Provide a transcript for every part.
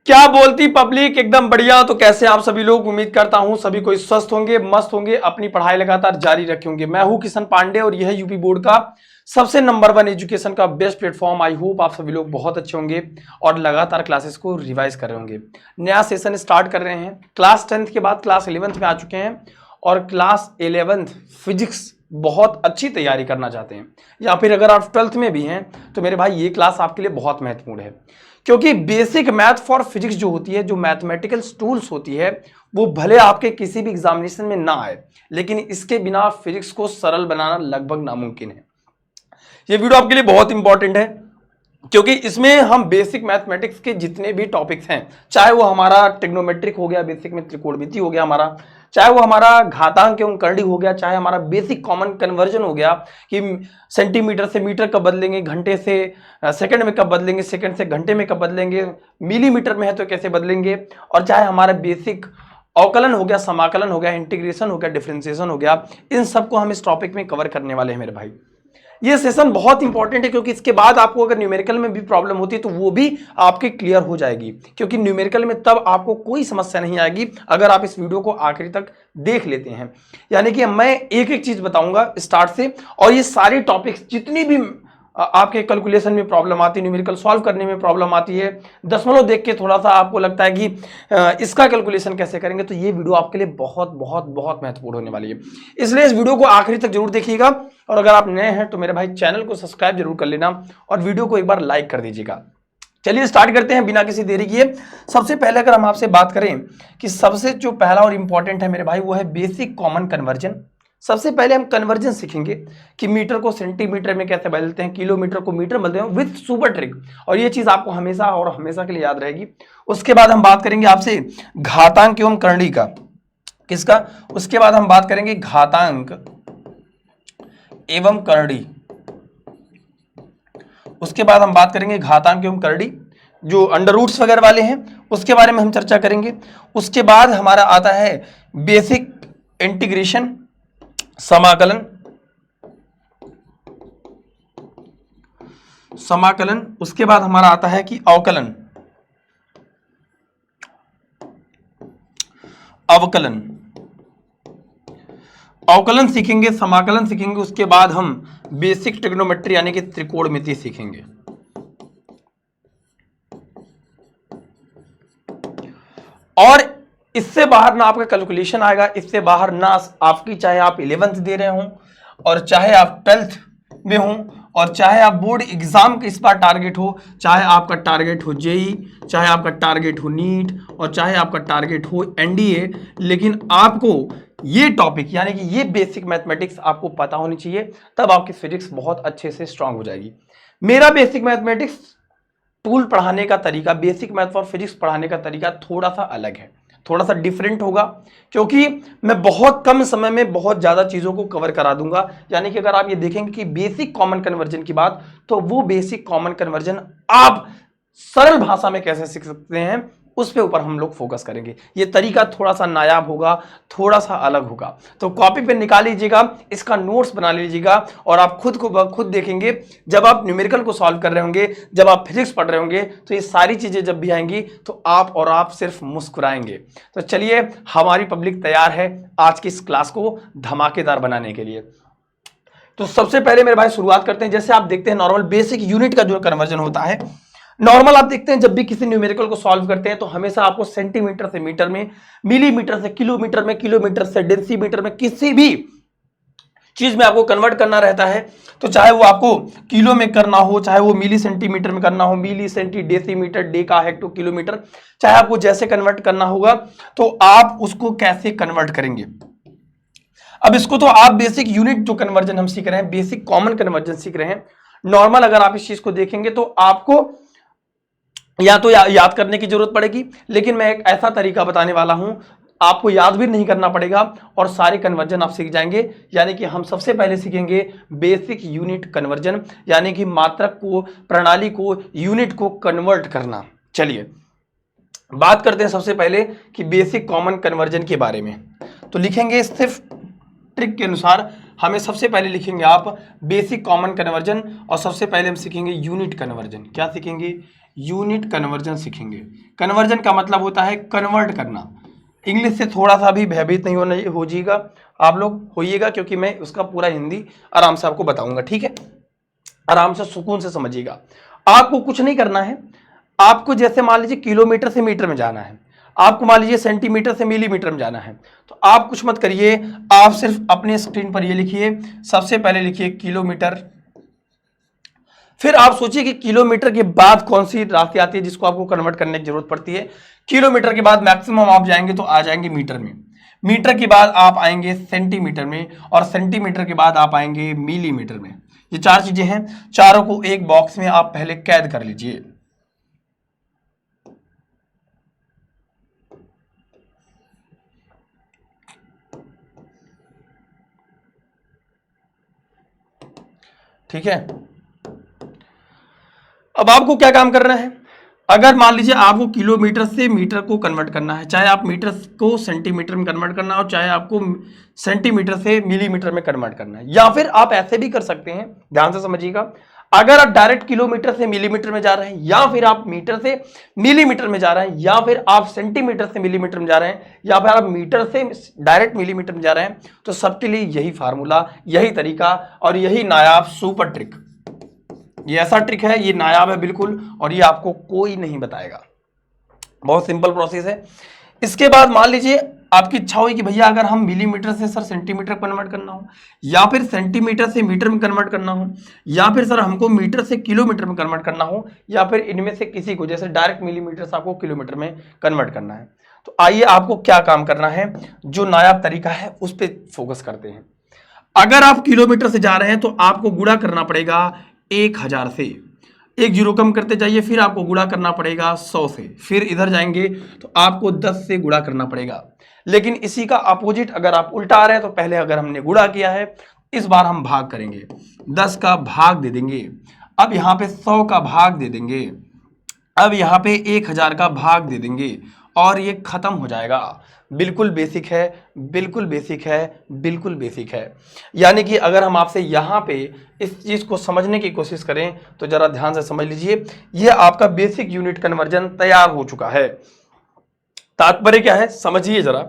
क्या बोलती पब्लिक, एकदम बढ़िया। तो कैसे आप सभी लोग, उम्मीद करता हूं सभी कोई स्वस्थ होंगे, मस्त होंगे, अपनी पढ़ाई लगातार जारी रखेंगे। मैं हूं किशन पांडे और यह है यूपी बोर्ड का सबसे नंबर 1 एजुकेशन का बेस्ट प्लेटफॉर्म। आई होप आप सभी लोग बहुत अच्छे होंगे और लगातार क्लासेस को रिवाइज कर रहे होंगे। नया सेशन स्टार्ट कर रहे हैं। क्लास 10th के बाद क्लास 11th में आ चुके हैं और क्लास 11th फिजिक्स बहुत अच्छी तैयारी करना चाहते हैं, या फिर अगर आप 12th में भी हैं तो मेरे भाई ये क्लास आपके लिए बहुत महत्वपूर्ण है, क्योंकि बेसिक मैथ फॉर फिजिक्स जो होती है, जो मैथमेटिकल टूल्स होती है, वो भले आपके किसी भी एग्जामिनेशन में ना आए, लेकिन इसके बिना फिजिक्स को सरल बनाना लगभग नामुमकिन है। ये वीडियो आपके लिए बहुत इंपॉर्टेंट है, क्योंकि इसमें हम बेसिक मैथमेटिक्स के जितने भी टॉपिक्स हैं, चाहे वो हमारा ट्रिग्नोमेट्रिक हो गया, बेसिक में त्रिकोणमिति हो गया हमारा, चाहे वो हमारा घातांक एवं करणी हो गया, चाहे हमारा बेसिक कॉमन कन्वर्जन हो गया कि सेंटीमीटर से मीटर कब बदलेंगे, घंटे से सेकंड में कब बदलेंगे, सेकंड से घंटे में कब बदलेंगे, मिलीमीटर में है तो कैसे बदलेंगे, और चाहे हमारा बेसिक अवकलन हो गया, समाकलन हो गया, इंटीग्रेशन हो गया, डिफरेंशिएशन हो गया, इन सबको हम इस टॉपिक में कवर करने वाले हैं मेरे भाई। ये सेशन बहुत इंपॉर्टेंट है, क्योंकि इसके बाद आपको अगर न्यूमेरिकल में भी प्रॉब्लम होती है तो वो भी आपकी क्लियर हो जाएगी, क्योंकि न्यूमेरिकल में तब आपको कोई समस्या नहीं आएगी अगर आप इस वीडियो को आखिरी तक देख लेते हैं। यानी कि मैं एक एक चीज बताऊंगा स्टार्ट से, और ये सारे टॉपिक्स जितनी भी आपके कैलकुलेशन में प्रॉब्लम आती है, न्यूमेरिकल सॉल्व करने में प्रॉब्लम आती है, दशमलव देख के थोड़ा सा आपको लगता है कि इसका कैलकुलेशन कैसे करेंगे, तो ये वीडियो आपके लिए बहुत बहुत बहुत महत्वपूर्ण होने वाली है। इसलिए इस वीडियो को आखिरी तक जरूर देखिएगा, और अगर आप नए हैं तो मेरे भाई चैनल को सब्सक्राइब जरूर कर लेना और वीडियो को एक बार लाइक कर दीजिएगा। चलिए स्टार्ट करते हैं बिना किसी देरी किए। सबसे पहले अगर हम आपसे बात करें कि सबसे जो पहला और इंपॉर्टेंट है मेरे भाई, वो है बेसिक कॉमन कन्वर्जन। सबसे पहले हम कन्वर्जन सीखेंगे कि मीटर को सेंटीमीटर में कैसे बदलते हैं, किलोमीटर को मीटर बदलते हैं विथ सुपर ट्रिक, और ये चीज आपको हमेशा और हमेशा के लिए याद रहेगी। उसके बाद हम बात करेंगे आपसे घातांक एवं करणी का, किसका, उसके बाद हम बात करेंगे घातांक एवं करणी, उसके बाद हम बात करेंगे घातांक एवं करणी जो अंडर रूट्स वगैरह वाले हैं, उसके बारे में हम चर्चा करेंगे। उसके बाद हमारा आता है बेसिक इंटीग्रेशन, समाकलन, समाकलन, उसके बाद हमारा आता है कि अवकलन, अवकलन, अवकलन सीखेंगे, समाकलन सीखेंगे, उसके बाद हम बेसिक ट्रिग्नोमेट्री यानी कि त्रिकोणमिति सीखेंगे। और इससे बाहर ना आपका कैलकुलेशन आएगा, इससे बाहर ना आपकी, चाहे आप 11th दे रहे हो और चाहे आप 12th में हो और चाहे आप बोर्ड एग्जाम का इस बार टारगेट हो, चाहे आपका टारगेट हो जेई, चाहे आपका टारगेट हो नीट और चाहे आपका टारगेट हो एनडीए, लेकिन आपको ये टॉपिक यानी कि ये बेसिक मैथमेटिक्स आपको पता होनी चाहिए, तब आपकी फिजिक्स बहुत अच्छे से स्ट्रांग हो जाएगी। मेरा बेसिक मैथमेटिक्स टूल पढ़ाने का तरीका, बेसिक मैथ फॉर फिजिक्स पढ़ाने का तरीका थोड़ा सा अलग है, थोड़ा सा डिफरेंट होगा, क्योंकि मैं बहुत कम समय में बहुत ज्यादा चीजों को कवर करा दूंगा। यानी कि अगर आप ये देखेंगे कि बेसिक कॉमन कन्वर्जन की बात, तो वो बेसिक कॉमन कन्वर्जन आप सरल भाषा में कैसे सीख सकते हैं, उस पे ऊपर हम लोग फोकस करेंगे। ये तरीका थोड़ा सा नायाब होगा, थोड़ा सा अलग होगा, तो कॉपी पे निकाल लीजिएगा, इसका नोट्स बना लीजिएगा, और आप खुद देखेंगे जब आप न्यूमेरिकल को सॉल्व कर रहे होंगे, जब आप फिजिक्स पढ़ रहे होंगे, तो ये सारी चीजें जब भी आएंगी तो आप सिर्फ मुस्कुराएंगे। तो चलिए, हमारी पब्लिक तैयार है आज की इस क्लास को धमाकेदार बनाने के लिए। तो सबसे पहले मेरे भाई शुरुआत करते हैं। जैसे आप देखते हैं नॉर्मल बेसिक यूनिट का जो कन्वर्जन होता है, नॉर्मल आप देखते हैं जब भी किसी न्यूमेरिकल को सॉल्व करते हैं तो हमेशा आपको सेंटीमीटर से मीटर में, मिलीमीटर से किलोमीटर में, किलोमीटर से डेसीमीटर में, किसी भी चीज में आपको कन्वर्ट करना रहता है। तो चाहे वो आपको किलो में करना हो, चाहे वो मिली सेंटीमीटर में करना हो, milli centi decimetre, deca hecto kilometre, चाहे आपको जैसे कन्वर्ट करना होगा, तो आप उसको कैसे कन्वर्ट करेंगे। अब इसको तो आप बेसिक यूनिट जो कन्वर्जन हम सीख रहे हैं, बेसिक कॉमन कन्वर्जन सीख रहे हैं। नॉर्मल अगर आप इस चीज को देखेंगे तो आपको या तो याद करने की जरूरत पड़ेगी, लेकिन मैं एक ऐसा तरीका बताने वाला हूं, आपको याद भी नहीं करना पड़ेगा और सारे कन्वर्जन आप सीख जाएंगे। यानी कि हम सबसे पहले सीखेंगे बेसिक यूनिट कन्वर्जन, यानी कि मात्रक को, प्रणाली को, यूनिट को कन्वर्ट करना। चलिए बात करते हैं सबसे पहले कि बेसिक कॉमन कन्वर्जन के बारे में। तो लिखेंगे सिर्फ ट्रिक के अनुसार, हमें सबसे पहले लिखेंगे आप बेसिक कॉमन कन्वर्जन, और सबसे पहले हम सीखेंगे यूनिट कन्वर्जन। क्या सीखेंगे? यूनिट कन्वर्जन सीखेंगे। कन्वर्जन का मतलब होता है कन्वर्ट करना। इंग्लिश से थोड़ा सा भी भयभीत नहीं होना हो जाइएगा आप लोग, होइएगा, क्योंकि मैं उसका पूरा हिंदी आराम से आपको बताऊंगा, ठीक है। आराम से सुकून से समझिएगा। आपको कुछ नहीं करना है। आपको जैसे मान लीजिए किलोमीटर से मीटर में जाना है, आपको मान लीजिए सेंटीमीटर से मिलीमीटर में जाना है, तो आप कुछ मत करिए, आप सिर्फ अपने स्क्रीन पर ये लिखिए। सबसे पहले लिखिए किलोमीटर, फिर आप सोचिए कि किलोमीटर के बाद कौन सी राशि आती है जिसको आपको कन्वर्ट करने की जरूरत पड़ती है। किलोमीटर के बाद मैक्सिमम आप जाएंगे तो आ जाएंगे मीटर में, मीटर के बाद आप आएंगे सेंटीमीटर में, और सेंटीमीटर के बाद आप आएंगे मिलीमीटर में। ये चार चीजें हैं, चारों को एक बॉक्स में आप पहले कैद कर लीजिए। ठीक है, अब आपको क्या काम करना है। अगर मान लीजिए आपको किलोमीटर से मीटर को कन्वर्ट करना है, चाहे आप मीटर को सेंटीमीटर में कन्वर्ट करना हो, चाहे आपको सेंटीमीटर से मिलीमीटर में कन्वर्ट करना है, या फिर आप ऐसे भी कर सकते हैं, ध्यान से समझिएगा। अगर आप डायरेक्ट किलोमीटर से मिलीमीटर में जा रहे हैं, या फिर आप मीटर से मिलीमीटर में जा रहे हैं, या फिर आप सेंटीमीटर से मिलीमीटर में जा रहे हैं, या फिर आप मीटर से डायरेक्ट मिलीमीटर में जा रहे हैं, तो सबके लिए यही फार्मूला, यही तरीका और यही नायाब सुपर ट्रिक। ये ऐसा ट्रिक है, ये नायाब है बिल्कुल, और ये आपको कोई नहीं बताएगा। बहुत सिंपल प्रोसेस है। इसके बाद मान लीजिए आपकी इच्छा हुई कि भैया अगर हम मिलीमीटर से सर सेंटीमीटर कन्वर्ट करना हो, या फिर सेंटीमीटर से मीटर में कन्वर्ट करना हो, या फिर सर हमको मीटर से किलोमीटर में कन्वर्ट करना हो, या फिर इनमें से किसी को, जैसे डायरेक्ट मिलीमीटर से आपको किलोमीटर में कन्वर्ट करना है, तो आइए आपको क्या काम करना है, जो नायाब तरीका है उस पर फोकस करते हैं। अगर आप किलोमीटर से जा रहे हैं तो आपको गुणा करना पड़ेगा 1000 से, एक जीरो कम करते जाइए, फिर आपको गुणा करना पड़ेगा 100 से, फिर इधर जाएंगे तो आपको 10 से गुणा करना पड़ेगा। लेकिन इसी का अपोजिट अगर आप उल्टा आ रहे हैं, तो पहले अगर हमने गुणा किया है, इस बार हम भाग करेंगे, 10 का भाग दे देंगे, अब यहाँ पे 100 का भाग दे देंगे, अब यहाँ पे 1000 का भाग दे देंगे, और ये खत्म हो जाएगा। बिल्कुल बेसिक है, बिल्कुल बेसिक है, बिल्कुल बेसिक है। यानी कि अगर हम आपसे यहाँ पे इस चीज को समझने की कोशिश करें, तो जरा ध्यान से समझ लीजिए, ये आपका बेसिक यूनिट कन्वर्जन तैयार हो चुका है। तात्पर्य क्या है, समझिए जरा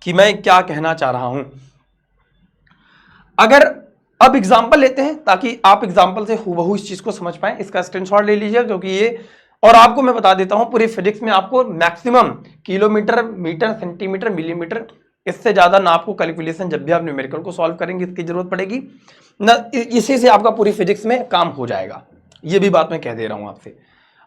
कि मैं क्या कहना चाह रहा हूं। अगर अब एग्जाम्पल लेते हैं, ताकि आप एग्जाम्पल से हूबहू इस चीज को समझ पाए, इसका स्क्रीनशॉट ले लीजिए, क्योंकि ये, और आपको मैं बता देता हूं, पूरी फिजिक्स में आपको maximum kilometre, metre, centimetre, millimetre, इससे ज्यादा ना आपको कैलकुलेशन जब भी आप न्यूमेरिकल को सॉल्व करेंगे इसकी जरूरत पड़ेगी ना, इसी से आपका पूरी फिजिक्स में काम हो जाएगा। ये भी बात मैं कह दे रहा हूं आपसे।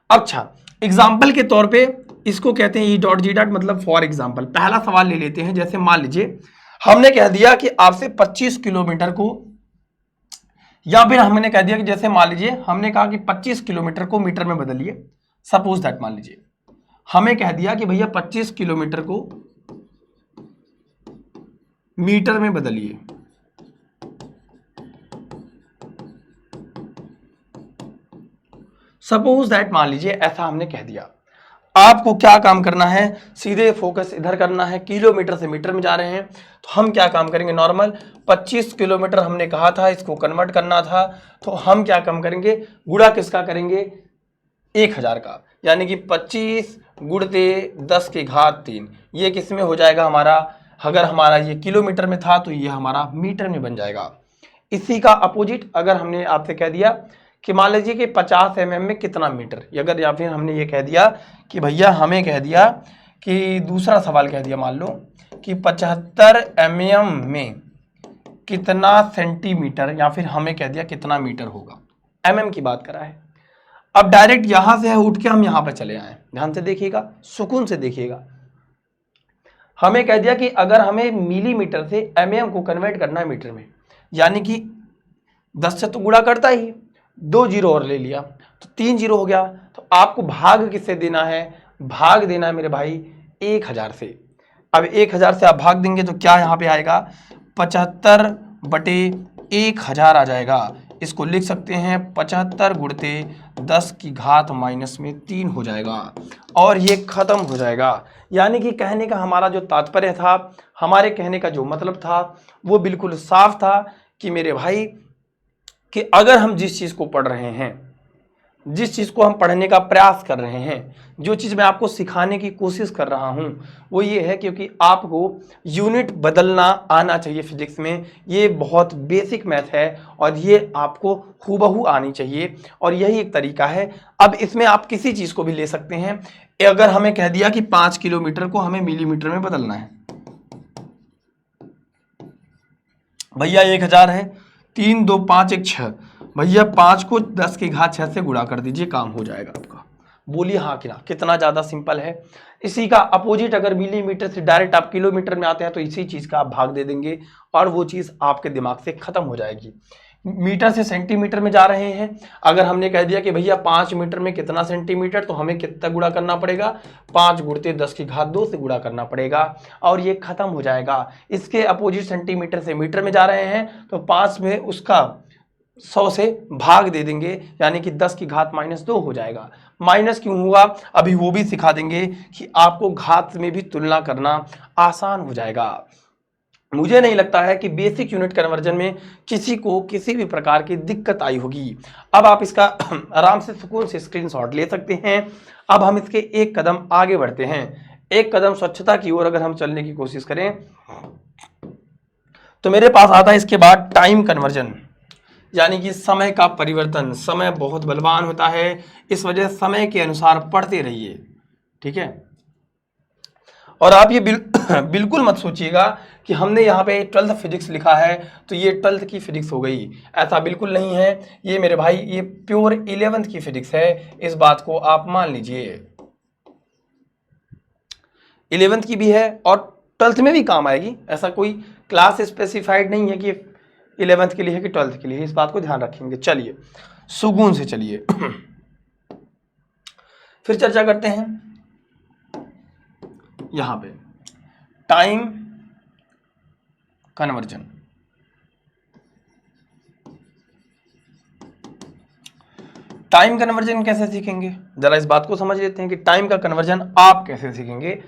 अच्छा, एग्जाम्पल के तौर पे इसको कहते हैं ई डॉट जी डॉट, मतलब फॉर एग्जाम्पल। पहला सवाल ले लेते हैं, जैसे मान लीजिए हमने कह दिया कि आपसे 25 किलोमीटर को, या फिर हमने कह दिया कि जैसे मान लीजिए हमने कहा कि 25 किलोमीटर को मीटर में बदलिए। सपोज दैट, मान लीजिए हमें कह दिया कि भैया 25 किलोमीटर को मीटर में बदलिए। सपोज दैट, मान लीजिए ऐसा हमने कह दिया। आपको क्या काम करना है, सीधे फोकस इधर करना है। किलोमीटर से मीटर में जा रहे हैं, तो हम क्या काम करेंगे, नॉर्मल 25 किलोमीटर हमने कहा था, इसको कन्वर्ट करना था, तो हम क्या काम करेंगे, गुणा किसका करेंगे, 1000 का, यानी कि 25 गुणते 10 की घात 3, ये किस में हो जाएगा हमारा, अगर हमारा ये किलोमीटर में था तो ये हमारा मीटर में बन जाएगा। इसी का अपोजिट अगर हमने आपसे कह दिया कि मान लीजिए कि 50 mm में कितना मीटर, अगर, या फिर हमने ये कह दिया कि भैया, हमें कह दिया कि दूसरा सवाल कह दिया, मान लो कि 75 mm में कितना सेंटीमीटर, या फिर हमें कह दिया कितना मीटर होगा, mm की बात करा है। अब डायरेक्ट यहां से उठ के हम यहां पर चले आए, ध्यान से देखिएगा, सुकून से देखिएगा। हमें कह दिया कि अगर हमें मिलीमीटर से mm को कन्वर्ट करना है मीटर में, यानी कि 10 से तो गुणा करता ही, 2 जीरो और ले लिया तो 3 जीरो हो गया। तो आपको भाग किससे देना है, भाग देना है मेरे भाई 1000 से। अब 1000 से आप भाग देंगे तो क्या यहाँ पे आएगा, 75 बटे 1000 आ जाएगा। इसको लिख सकते हैं 75 गुणते 10 की घात -3 हो जाएगा, और ये खत्म हो जाएगा। यानी कि कहने का हमारा जो तात्पर्य था, हमारे कहने का जो मतलब था, वो बिल्कुल साफ था कि मेरे भाई, कि अगर हम जिस चीज को पढ़ रहे हैं जिस चीज़ को हम पढ़ने का प्रयास कर रहे हैं, जो चीज़ मैं आपको सिखाने की कोशिश कर रहा हूं, वो ये है क्योंकि आपको यूनिट बदलना आना चाहिए फिजिक्स में। ये बहुत बेसिक मैथ है और ये आपको हूबहू आनी चाहिए, और यही एक तरीका है। अब इसमें आप किसी चीज़ को भी ले सकते हैं। अगर हमें कह दिया कि 5 किलोमीटर को हमें मिलीमीटर में बदलना है, भैया 1000 है, 3 2 5 1 6, भैया 5 को 10 की घात 6 से गुणा कर दीजिए, काम हो जाएगा आपका। बोलिए हाँ कि ना, कितना ज्यादा सिंपल है। इसी का अपोजिट अगर मिलीमीटर से डायरेक्ट आप किलोमीटर में आते हैं तो इसी चीज का आप भाग दे देंगे और वो चीज आपके दिमाग से खत्म हो जाएगी। मीटर से सेंटीमीटर में जा रहे हैं, अगर हमने कह दिया कि भैया 5 मीटर में कितना सेंटीमीटर, तो हमें कितना गुणा करना पड़ेगा, 5 गुणते 10 की घात 2 से गुणा करना पड़ेगा और ये खत्म हो जाएगा। इसके अपोजिट सेंटीमीटर से मीटर में जा रहे हैं तो 5 में उसका 100 से भाग दे देंगे, यानी कि 10 की घात -2 हो जाएगा। माइनस क्यों हुआ, अभी वो भी सिखा देंगे कि आपको घात में भी तुलना करना आसान हो जाएगा। मुझे नहीं लगता है कि बेसिक यूनिट कन्वर्जन में किसी को किसी भी प्रकार की दिक्कत आई होगी। अब आप इसका आराम से सुकून से स्क्रीनशॉट ले सकते हैं। अब हम इसके एक कदम आगे बढ़ते हैं। एक कदम स्वच्छता की ओर अगर हम चलने की कोशिश करें तो मेरे पास आता है इसके बाद टाइम कन्वर्जन, यानी कि समय का परिवर्तन। समय बहुत बलवान होता है, इस वजह से समय के अनुसार पढ़ते रहिए, ठीक है। और आप ये बिल्कुल मत सोचिएगा कि हमने यहाँ पे 12th फिजिक्स लिखा है तो ये 12th की फिजिक्स हो गई, ऐसा बिल्कुल नहीं है। ये मेरे भाई ये प्योर 11th की फिजिक्स है, इस बात को आप मान लीजिए। 11th की भी है और 12th में भी काम आएगी, ऐसा कोई क्लास स्पेसिफाइड नहीं है कि 11th के लिए है कि 12th के लिए, इस बात को ध्यान रखेंगे। चलिए सुकून से चलिए फिर चर्चा करते हैं यहां पे टाइम कन्वर्जन। टाइम कन्वर्जन कैसे सीखेंगे, जरा इस बात को समझ लेते हैं कि टाइम का कन्वर्जन आप कैसे सीखेंगे।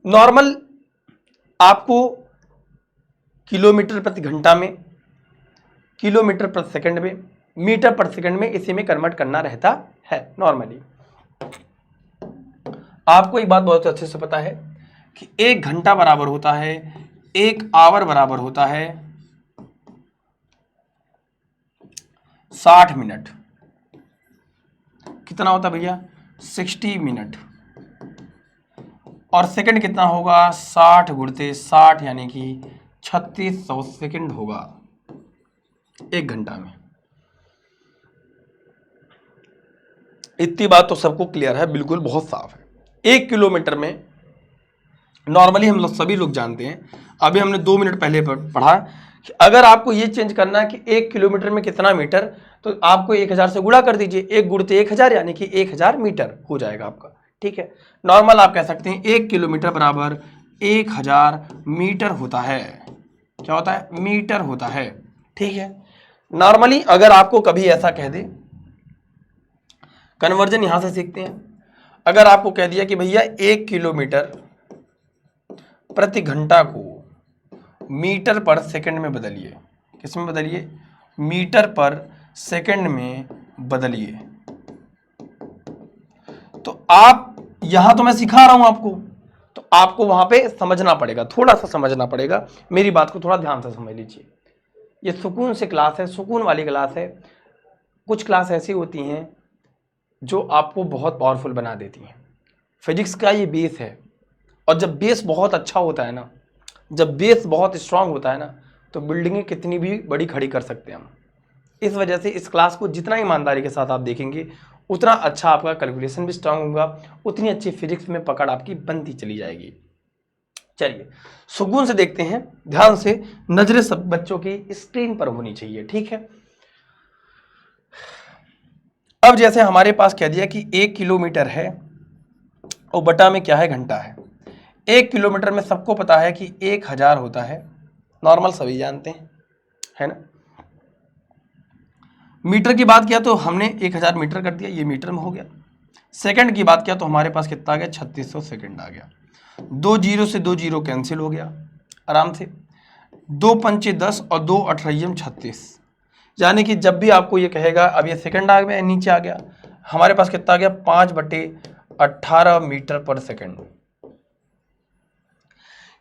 नॉर्मल आपको किलोमीटर प्रति घंटा में, किलोमीटर प्रति सेकंड में, मीटर प्रति सेकंड में इसी में कन्वर्ट करना रहता है नॉर्मली। आपको एक बात बहुत अच्छे से पता है कि 1 घंटा बराबर होता है 1 आवर बराबर होता है 60 मिनट। कितना होता है भैया, 60 मिनट। और सेकंड कितना होगा, 60 गुणते 60 यानी कि 3600 सेकंड होगा 1 घंटा में। इतनी बात तो सबको क्लियर है, बिल्कुल बहुत साफ है। 1 किलोमीटर में नॉर्मली हम लोग सभी लोग जानते हैं, अभी हमने 2 मिनट पहले पढ़ा कि अगर आपको ये चेंज करना है कि 1 किलोमीटर में कितना मीटर, तो आपको 1000 से गुणा कर दीजिए, 1 गुणते 1000 यानी कि 1000 मीटर हो जाएगा आपका, ठीक है। नॉर्मल आप कह सकते हैं 1 किलोमीटर बराबर 1000 मीटर होता है। क्या होता है, मीटर होता है, ठीक है। नॉर्मली अगर आपको कभी ऐसा कह दे, कन्वर्जन यहां से सीखते हैं। अगर आपको कह दिया कि भैया 1 किलोमीटर प्रति घंटा को मीटर पर सेकंड में बदलिए, किस में बदलिए, मीटर पर सेकंड में बदलिए। तो आप यहां तो मैं सिखा रहा हूं आपको, तो आपको वहां पे समझना पड़ेगा, थोड़ा सा समझना पड़ेगा, मेरी बात को थोड़ा ध्यान से समझ लीजिए। ये सुकून से क्लास है, सुकून वाली क्लास है। कुछ क्लास ऐसी होती हैं जो आपको बहुत पावरफुल बना देती हैं। फिजिक्स का ये बेस है, और जब बेस बहुत अच्छा होता है ना, जब बेस बहुत स्ट्रांग होता है ना, तो बिल्डिंगें कितनी भी बड़ी खड़ी कर सकते हैं हम। इस वजह से इस क्लास को जितना ईमानदारी के साथ आप देखेंगे उतना अच्छा आपका कैलकुलेशन भी स्ट्रांग होगा, उतनी अच्छी फिजिक्स में पकड़ आपकी बनती चली जाएगी। चलिए सुकून से देखते हैं, ध्यान से, नजरें सब बच्चों की स्क्रीन पर होनी चाहिए, ठीक है। अब जैसे हमारे पास कह दिया कि 1 किलोमीटर है और बटा में क्या है, घंटा है। 1 किलोमीटर में सबको पता है कि 1000 होता है, नॉर्मल सभी जानते हैं, है ना। मीटर की बात किया तो हमने 1000 मीटर कर दिया, ये मीटर में हो गया। सेकंड की बात किया तो हमारे पास कितना आ गया, 3600 सेकंड आ गया। 2 जीरो से 2 जीरो कैंसिल हो गया आराम से। 2 पंचे 10 और 2 अठरैयम 36, यानी कि जब भी आपको ये कहेगा, अब ये सेकंड आ गया, नीचे आ गया, हमारे पास कितना आ गया 5/18 मीटर पर सेकंड।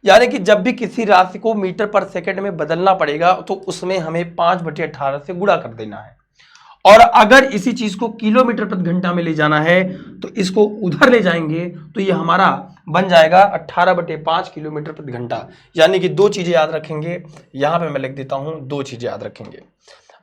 यानी कि जब भी किसी राशि को मीटर पर सेकंड में बदलना पड़ेगा तो उसमें हमें 5/18 से गुणा कर देना है। और अगर इसी चीज को किलोमीटर प्रति घंटा में ले जाना है तो इसको उधर ले जाएंगे तो ये हमारा बन जाएगा 18/5 किलोमीटर प्रति घंटा। यानी कि दो चीजें याद रखेंगे, यहां पे मैं लिख देता हूं, दो चीजें याद रखेंगे।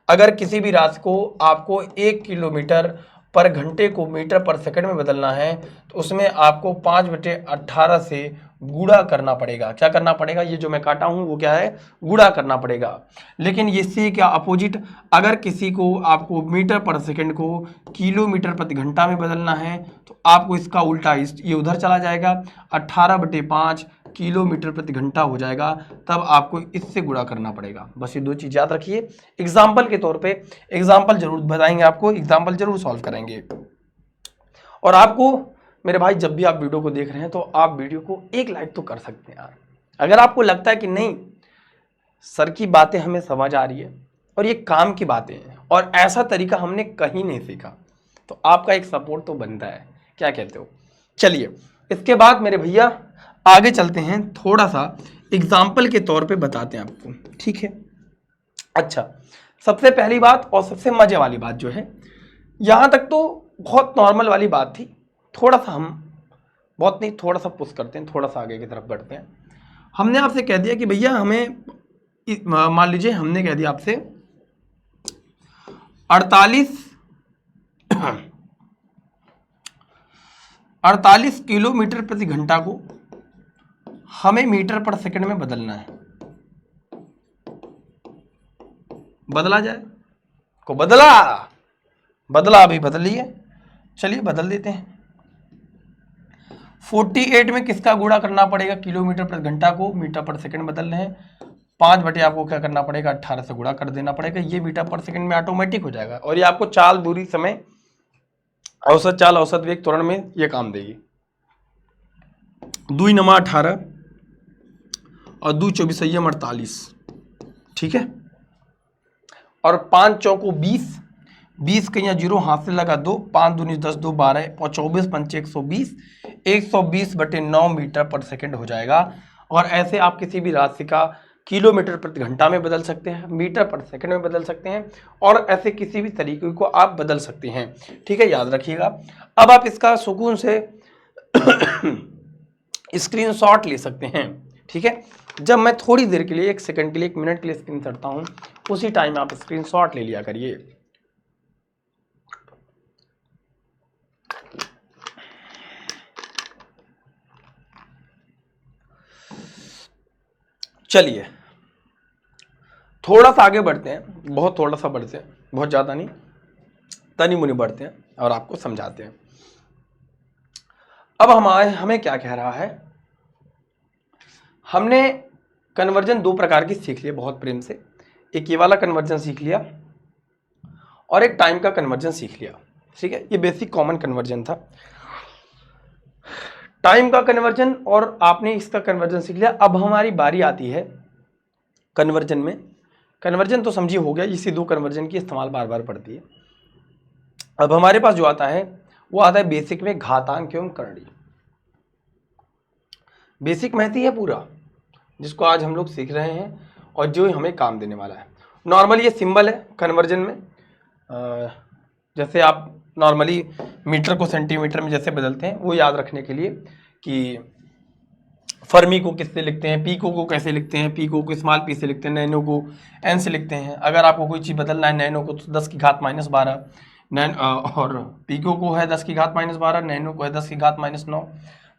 अगर किसी भी राशि को आपको 1 किलोमीटर पर घंटे को मीटर पर सेकंड में बदलना है तो उसमें आपको 5/18 से गुणा करना पड़ेगा। क्या करना पड़ेगा? ये जो मैं काटा हूं वो क्या है? गुणा करना पड़ेगा। लेकिन इससे क्या अपोजिट, अगर किसी को आपको मीटर पर सेकंड को किलोमीटर प्रति घंटा में बदलना है तो आपको इसका उल्टा, ये उधर चला जाएगा, 18/5 किलोमीटर प्रति घंटा हो जाएगा, तब आपको इससे गुणा करना पड़ेगा। बस ये दो चीज याद रखिए। एग्जाम्पल के तौर पे एग्जाम्पल जरूर बताएंगे आपको, एग्जाम्पल जरूर सॉल्व करेंगे। और आपको मेरे भाई जब भी आप वीडियो को देख रहे हैं तो आप वीडियो को एक लाइक तो कर सकते हैं यार। अगर आपको लगता है कि नहीं सर की बातें हमें समझ आ रही है और ये काम की बातें हैं और ऐसा तरीका हमने कहीं नहीं सीखा, तो आपका एक सपोर्ट तो बनता है। क्या कहते हो? चलिए इसके बाद मेरे भैया आगे चलते हैं, थोड़ा सा एग्जाम्पल के तौर पे बताते हैं आपको, ठीक है? अच्छा, सबसे पहली बात और सबसे मजे वाली बात जो है, यहां तक तो बहुत नॉर्मल वाली बात थी, थोड़ा सा हम बहुत नहीं थोड़ा सा पुश करते हैं, थोड़ा सा आगे की तरफ बढ़ते हैं। हमने आपसे कह दिया कि भैया हमें, मान लीजिए हमने कह दिया आपसे 48 किलोमीटर प्रति घंटा को हमें मीटर पर सेकंड में बदलना है। बदला जाए को बदला अभी बदलिए, चलिए बदल देते हैं। 48 में किसका गुणा करना पड़ेगा? किलोमीटर प्रति घंटा को मीटर पर सेकंड बदल रहे हैं, 5 बटे आपको क्या करना पड़ेगा? 18 से गुणा कर देना पड़ेगा। ये मीटर पर सेकंड में ऑटोमेटिक हो जाएगा और ये आपको चाल, दूरी, समय, औसत चाल, औसत वेग, त्वरण में ये काम देगी। 2 × 18 और 2 × 24 48, ठीक है? और 5 चौको 20, 20 के यहाँ 0 हाथ से लगा 2, 5 दूनी 10, 2 12 और 24 पंचे 120, 120/9 मीटर पर सेकंड हो जाएगा। और ऐसे आप किसी भी राशि का किलोमीटर प्रति घंटा में बदल सकते हैं, मीटर पर सेकंड में बदल सकते हैं और ऐसे किसी भी तरीके को आप बदल सकते हैं, ठीक है? याद रखिएगा। अब आप इसका सुकून से स्क्रीनशॉट ले सकते हैं, ठीक है? जब मैं थोड़ी देर के लिए, 1 सेकंड के लिए, 1 मिनट के लिए स्क्रीन करता हूं, उसी टाइम आप स्क्रीनशॉट ले लिया करिए। चलिए थोड़ा सा आगे बढ़ते हैं, बहुत थोड़ा सा बढ़ते हैं, बहुत ज्यादा नहीं, तनी मुनी बढ़ते हैं और आपको समझाते हैं। अब हमें क्या कह रहा है? हमने कन्वर्जन दो प्रकार की सीख लिया बहुत प्रेम से, एक ये वाला कन्वर्जन सीख लिया और एक टाइम का कन्वर्जन सीख लिया, ठीक है? ये बेसिक कॉमन कन्वर्जन था। टाइम का कन्वर्जन और आपने इसका कन्वर्जन सीख लिया। अब हमारी बारी आती है कन्वर्जन में। कन्वर्जन तो समझिए हो गया, इसी दो कन्वर्जन की इस्तेमाल बार बार पड़ती है। अब हमारे पास जो आता है वो आता है बेसिक में घातांक एवं करणीय। बेसिक में ही है पूरा, जिसको आज हम लोग सीख रहे हैं और जो हमें काम देने वाला है। नॉर्मली ये सिंबल है कन्वर्जन में, जैसे आप नॉर्मली मीटर को सेंटीमीटर में जैसे बदलते हैं, वो याद रखने के लिए कि फर्मी को किससे लिखते हैं, पीको को कैसे लिखते हैं, पीको को स्मॉल पी से लिखते हैं, नैनो को एन से लिखते हैं। अगर आपको कोई चीज़ बदलना है, नैनो को 10⁻⁻12, और पीको को है 10⁻12, नैनो को है 10⁻9,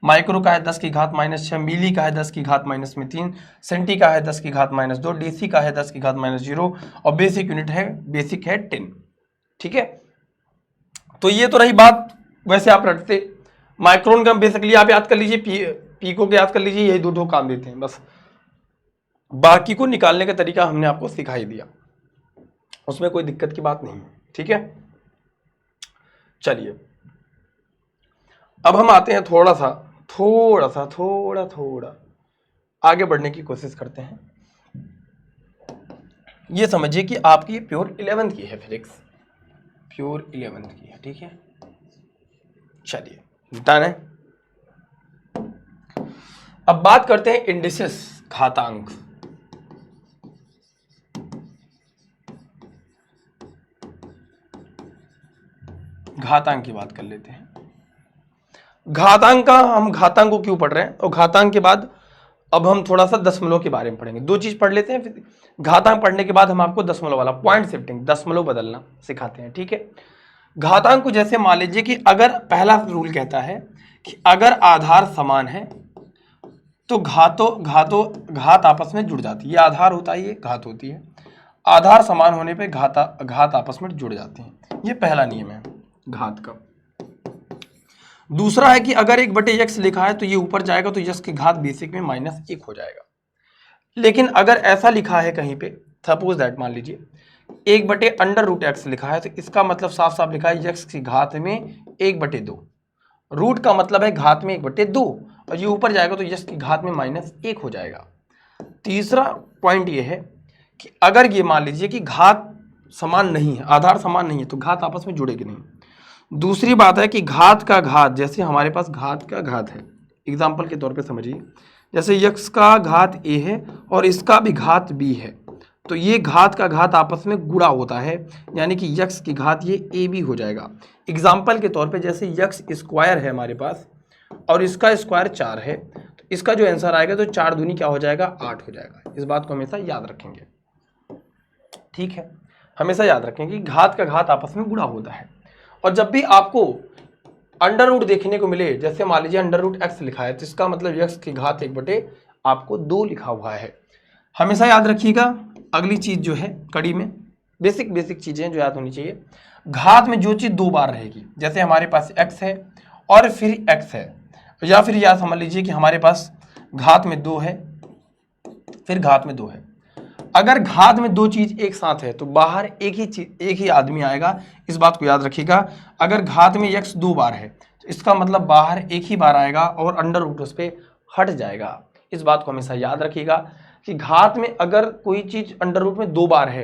माइक्रो का है 10⁻6, मिली का है 10⁻3, सेंटी का है 10⁻2, डीसी का है 10⁻0 और बेसिक यूनिट है, बेसिक है 10, ठीक है? तो ये तो रही बात, वैसे आप रटते। माइक्रोन का बेसिकली आप याद कर लीजिए, पीको को याद कर लीजिए, यही दो काम देते हैं बस। बाकी को निकालने का तरीका हमने आपको सिखाई दिया, उसमें कोई दिक्कत की बात नहीं है, ठीक है? चलिए अब हम आते हैं थोड़ा आगे बढ़ने की कोशिश करते हैं। ये समझिए कि आपकी प्योर 11th की है फिजिक्स, प्योर 11th की है, ठीक है। चलिए डन है। अब बात करते हैं इंडिसेस, घातांक। घातांक की बात कर लेते हैं। घातांक का हम घातांक को क्यों पढ़ रहे हैं, और घातांक के बाद अब हम थोड़ा सा दशमलव के बारे में पढ़ेंगे। दो चीज पढ़ लेते हैं, फिर घातांक पढ़ने के बाद हम आपको दशमलव वाला पॉइंट शिफ्टिंग, दशमलव बदलना सिखाते हैं, ठीक है। घातांक को जैसे मान लीजिए कि अगर पहला रूल कहता है कि अगर आधार समान है तो घात आपस में जुड़ जाती है। ये आधार होता है, ये घात होती है। आधार समान होने पे घात आपस में जुड़ जाते हैं। ये पहला नियम है घात का। दूसरा है कि अगर 1/x लिखा है तो ये ऊपर जाएगा तो यक्स की घात बेसिक में -1 हो जाएगा। लेकिन अगर ऐसा लिखा है कहीं पे, सपोज दैट मान लीजिए 1/√x लिखा है, तो इसका मतलब साफ साफ लिखा है यक्स की घात में 1/2। रूट का मतलब है घात में 1/2, और ये ऊपर जाएगा तो यक्स की घात में -1 हो जाएगा। तीसरा पॉइंट ये है कि अगर ये मान लीजिए कि घात समान नहीं है, आधार समान नहीं है, तो घात आपस में जुड़ेगी नहीं। दूसरी बात है कि घात का घात, जैसे हमारे पास घात का घात है, एग्जाम्पल के तौर पे समझिए, जैसे यक्स का घात a है और इसका भी घात b है, तो ये घात का घात आपस में गुणा होता है, यानी कि यक्स की घात ये ab हो जाएगा। एग्जाम्पल के तौर पे जैसे यक्स स्क्वायर है हमारे पास और इसका स्क्वायर 4 है, तो इसका जो आंसर आएगा तो 4 दूनी क्या हो जाएगा, 8 हो जाएगा। इस बात को हमेशा याद रखेंगे, ठीक है। हमेशा याद रखेंगे कि घात का घात आपस में गुणा होता है। और जब भी आपको अंडर रूट देखने को मिले, जैसे मान लीजिए √x लिखा है, तो इसका मतलब यक्स की घात 1/2 लिखा हुआ है। हमेशा याद रखिएगा। अगली चीज जो है कड़ी में बेसिक चीजें जो याद होनी चाहिए, घात में जो चीज 2 बार रहेगी, जैसे हमारे पास x है और फिर x है, या फिर याद समझ लीजिए कि हमारे पास घात में 2 है फिर घात में 2 है। अगर घात में 2 चीज एक साथ है तो बाहर एक ही आदमी आएगा। इस बात को याद रखिएगा। अगर घात में x 2 बार है तो इसका मतलब बाहर एक ही बार आएगा और अंडर रूट उस पर हट जाएगा। इस बात को हमेशा याद रखिएगा कि घात में अगर कोई चीज अंडर रूट में 2 बार है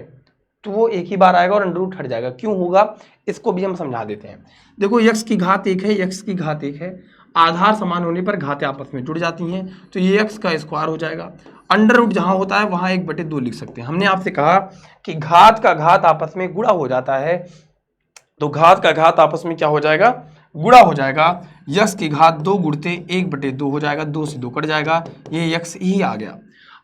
तो वो एक ही बार आएगा और अंडर रूट हट जाएगा। क्यों होगा, इसको भी हम समझा देते हैं। देखो यक्स की घात 1 है, यक्स की घात 1 है, आधार समान होने पर घातें आपस में जुड़ जाती हैं, तो ये x का स्क्वायर हो जाएगा। अंडर रूट जहां होता है वहां 1/2 लिख सकते हैं। हमने आपसे कहा कि घात का घात आपस में गुणा हो जाता है, तो घात का घात आपस में क्या हो जाएगा, गुणा हो जाएगा। यक्स की घात 2 गुणते 1/2 हो जाएगा, 2 से 2 कट जाएगा, ये यक्स ही आ गया।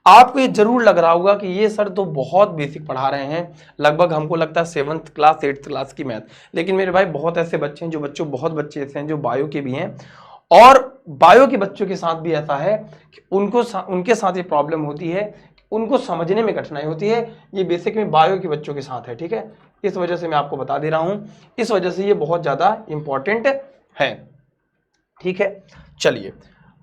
आपको ये जरूर लग रहा होगा कि ये सर तो बहुत बेसिक पढ़ा रहे हैं, लगभग हमको लगता है 7th क्लास 8th क्लास की मैथ। लेकिन मेरे भाई बहुत ऐसे बच्चे हैं, बहुत बच्चे ऐसे हैं जो बायो के भी हैं, और बायो के बच्चों के साथ भी ऐसा है कि उनके साथ ये प्रॉब्लम होती है, उनको समझने में कठिनाई होती है। ये बेसिक में बायो के बच्चों के साथ है, ठीक है। इस वजह से मैं आपको बता दे रहा हूं, इस वजह से ये बहुत ज्यादा इंपॉर्टेंट है, ठीक है। चलिए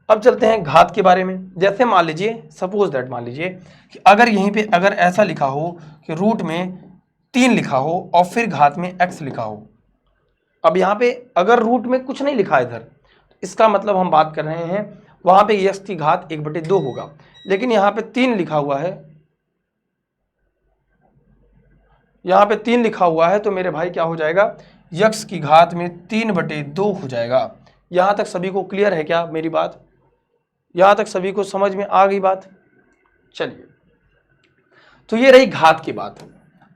अब चलते हैं घात के बारे में। जैसे मान लीजिए, सपोज दैट मान लीजिए कि अगर यहीं पे अगर ऐसा लिखा हो कि रूट में 3 लिखा हो और फिर घात में x लिखा हो। अब यहाँ पे अगर रूट में कुछ नहीं लिखा इधर, इसका मतलब हम बात कर रहे हैं वहां पे x की घात 1/2 होगा। लेकिन यहाँ पे 3 लिखा हुआ है, यहाँ पे 3 लिखा हुआ है, तो मेरे भाई क्या हो जाएगा, यक्स की घात में 3/2 हो जाएगा। यहां तक सभी को क्लियर है क्या मेरी बात, यहां तक सभी को समझ में आ गई बात। चलिए, तो ये रही घात की बात।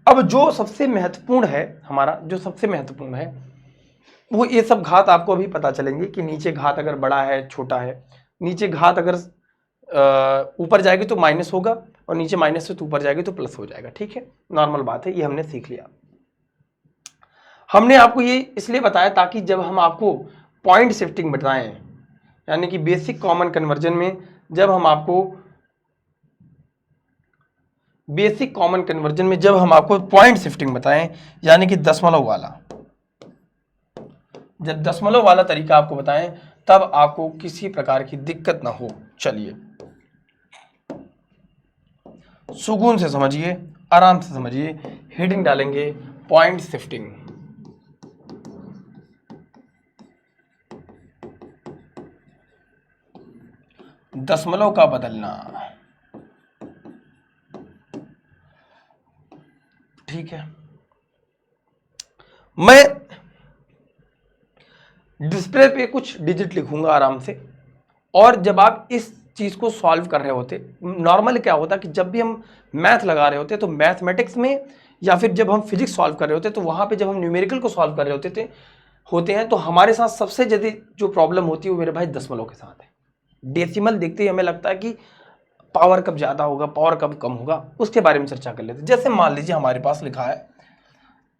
अब जो सबसे महत्वपूर्ण है हमारा, जो सबसे महत्वपूर्ण है वो ये सब घात आपको अभी पता चलेंगे कि नीचे घात अगर बड़ा है छोटा है, नीचे घात अगर ऊपर जाएगी तो माइनस होगा और नीचे माइनस से तो ऊपर जाएगी तो प्लस हो जाएगा, ठीक है। नॉर्मल बात है, ये हमने सीख लिया। हमने आपको ये इसलिए बताया ताकि जब हम आपको पॉइंट शिफ्टिंग बताएं, यानी कि बेसिक कॉमन कन्वर्जन में जब हम आपको पॉइंट शिफ्टिंग बताएं, यानी कि दशमलव वाला, जब दशमलव वाला तरीका आपको बताएं तब आपको किसी प्रकार की दिक्कत ना हो। चलिए सुकून से समझिए, आराम से समझिए। हेडिंग डालेंगे पॉइंट शिफ्टिंग। दशमलव का बदलना। ठीक है, मैं डिस्प्ले पे कुछ डिजिट लिखूंगा आराम से, और जब आप इस चीज को सॉल्व कर रहे होते, नॉर्मल क्या होता कि जब भी हम मैथ लगा रहे होते तो मैथमेटिक्स में या फिर जब हम फिजिक्स सॉल्व कर रहे होते तो वहां पे जब हम न्यूमेरिकल को सॉल्व कर रहे होते हैं तो हमारे साथ सबसे ज्यादा जो प्रॉब्लम होती है वो मेरे भाई दशमलव के साथ है। डेसिमल देखते ही हमें लगता है कि पावर कब ज्यादा होगा, पावर कब कम होगा, उसके बारे में चर्चा कर लेते हैं। जैसे मान लीजिए हमारे पास लिखा है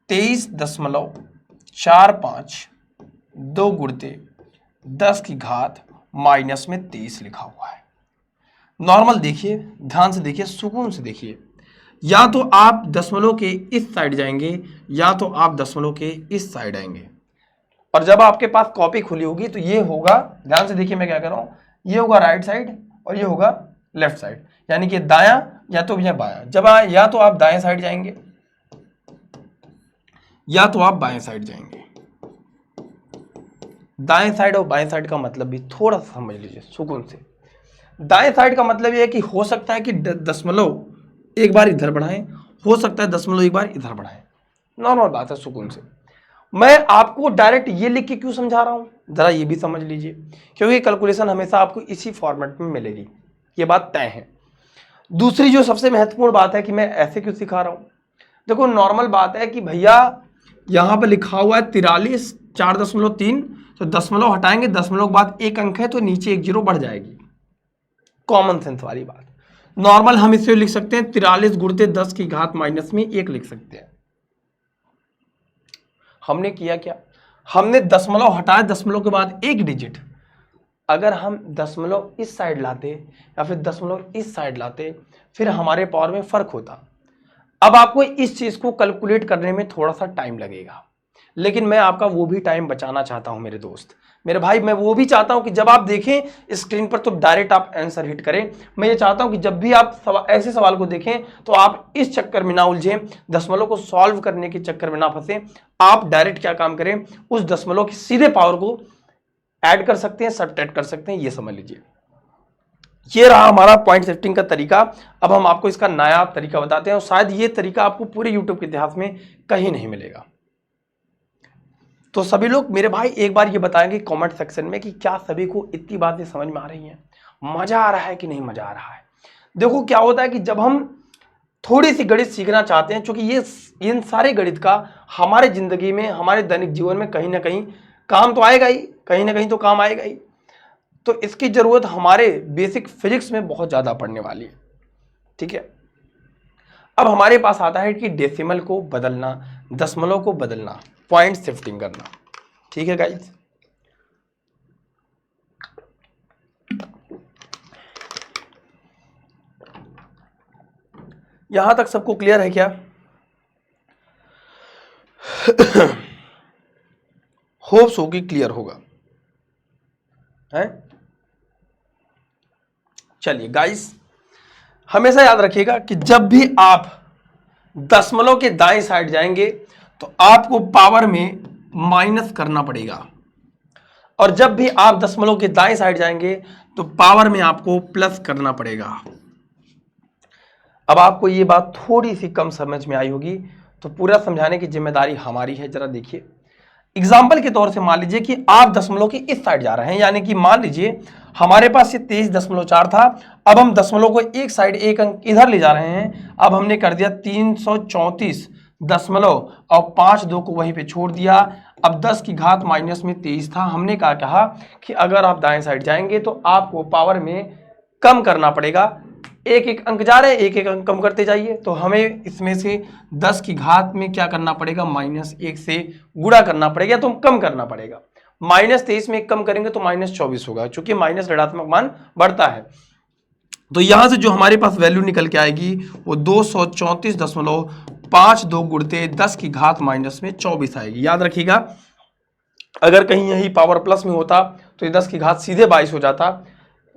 23.45 2 गुणते 10 की घात माइनस में 23 लिखा हुआ है। नॉर्मल देखिए, ध्यान से देखिए, सुकून से देखिए, या तो आप दशमलव के इस साइड जाएंगे या तो आप दशमलव के इस साइड आएंगे, और जब आपके पास कॉपी खुली होगी तो ये होगा, ध्यान से देखिए मैं क्या कर रहा हूं, ये होगा राइट साइड और ये होगा लेफ्ट साइड, यानी कि दायां या तो ये बायां। जब या तो आप दाएं साइड जाएंगे या तो आप बाएं साइड जाएंगे। दाएं साइड और बाएं साइड का मतलब भी थोड़ा सा समझ लीजिए सुकून से। दाएं साइड का मतलब ये है कि हो सकता है कि दशमलव एक बार इधर बढ़ाएं, हो सकता है दशमलव एक बार इधर बढ़ाएं, नॉर्मल बात है, सुकून से। मैं आपको डायरेक्ट ये लिख के क्यों समझा रहा हूं, जरा ये भी समझ लीजिए, क्योंकि कैलकुलेशन हमेशा आपको इसी फॉर्मेट में मिलेगी, ये बात तय है। दूसरी जो सबसे महत्वपूर्ण बात है कि मैं ऐसे क्यों सिखा रहा हूं, देखो नॉर्मल बात है कि भैया यहां पर लिखा हुआ है 43 4.3, तो दशमलव हटाएंगे, दशमलव के बाद एक अंक है तो नीचे एक जीरो बढ़ जाएगी, कॉमन सेंस वाली बात। नॉर्मल हम इसे लिख सकते हैं 43 गुणते 10 की घात माइनस में 1 लिख सकते हैं। हमने किया क्या, हमने दशमलव हटाया, दशमलव के बाद एक डिजिट, अगर हम दशमलव इस साइड लाते या फिर दशमलव इस साइड लाते फिर हमारे पावर में फर्क होता। अब आपको इस चीज को कैलकुलेट करने में थोड़ा सा टाइम लगेगा, लेकिन मैं आपका वो भी टाइम बचाना चाहता हूं मेरे दोस्त, मेरे भाई। मैं वो भी चाहता हूं कि जब आप देखें स्क्रीन पर तो डायरेक्ट आप आंसर हिट करें। मैं ये चाहता हूं कि जब भी आप ऐसे सवाल को देखें तो आप इस चक्कर में ना उलझें, दशमलव को सॉल्व करने के चक्कर में ना फंसे। आप डायरेक्ट क्या काम करें, उस दशमलव की सीधे पावर को ऐड कर सकते हैं, सब्ट्रैक्ट कर सकते हैं, ये समझ लीजिए। ये रहा हमारा पॉइंट शिफ्टिंग का तरीका। अब हम आपको इसका नया तरीका बताते हैं, और शायद ये तरीका आपको पूरे यूट्यूब के इतिहास में कहीं नहीं मिलेगा। तो सभी लोग मेरे भाई एक बार ये बताएंगे कमेंट सेक्शन में कि क्या सभी को इतनी बातें समझ में आ रही हैं, मजा आ रहा है कि नहीं मजा आ रहा है। देखो क्या होता है कि जब हम थोड़ी सी गणित सीखना चाहते हैं, क्योंकि ये इन सारे गणित का हमारे जिंदगी में, हमारे दैनिक जीवन में कहीं ना कहीं काम तो आएगा ही, कहीं ना कहीं तो काम आएगा ही, तो इसकी जरूरत हमारे बेसिक फिजिक्स में बहुत ज्यादा पड़ने वाली है। ठीक है, अब हमारे पास आता है कि डेसिमल को बदलना, दशमलव को बदलना, पॉइंट शिफ्टिंग करना। ठीक है गाइस, यहां तक सबको क्लियर है क्या? होप्स होगी क्लियर होगा है। चलिए गाइस, हमेशा याद रखिएगा कि जब भी आप दशमलव के दाएं साइड जाएंगे तो आपको पावर में माइनस करना पड़ेगा, और जब भी आप दशमलव के दाएं साइड जाएंगे तो पावर में आपको प्लस करना पड़ेगा। अब आपको ये बात थोड़ी सी कम समझ में आई होगी, तो पूरा समझाने की जिम्मेदारी हमारी है। जरा देखिए, एग्जाम्पल के तौर से मान लीजिए कि आप दशमलव के इस साइड जा रहे हैं, यानी कि मान लीजिए हमारे पास ये 23.4 था, अब हम दशमलव को एक साइड एक अंक इधर ले जा रहे हैं। अब हमने कर दिया 334 दशमलव और 5 2 को वहीं पे छोड़ दिया। अब 10 की घात माइनस में 23 था। हमने कहा कि अगर आप दाएं साइड जाएंगे तो आपको पावर में कम करना पड़ेगा, एक एक अंक जा रहे हैं, एक एक अंक कम करते जाइए। तो हमें इसमें से 10 की घात में क्या करना पड़ेगा, -1 से गुणा करना पड़ेगा, तो कम करना पड़ेगा। -23 में एक कम करेंगे तो -24 होगा, क्योंकि माइनस ऋणात्मक मान बढ़ता है। तो यहां से जो हमारे पास वैल्यू निकल के आएगी वो 234.52 गुणते 10 की घात माइनस में 24 आएगी। याद रखिएगा, अगर कहीं यही पावर प्लस में होता तो ये 10 की घात सीधे 22 हो जाता।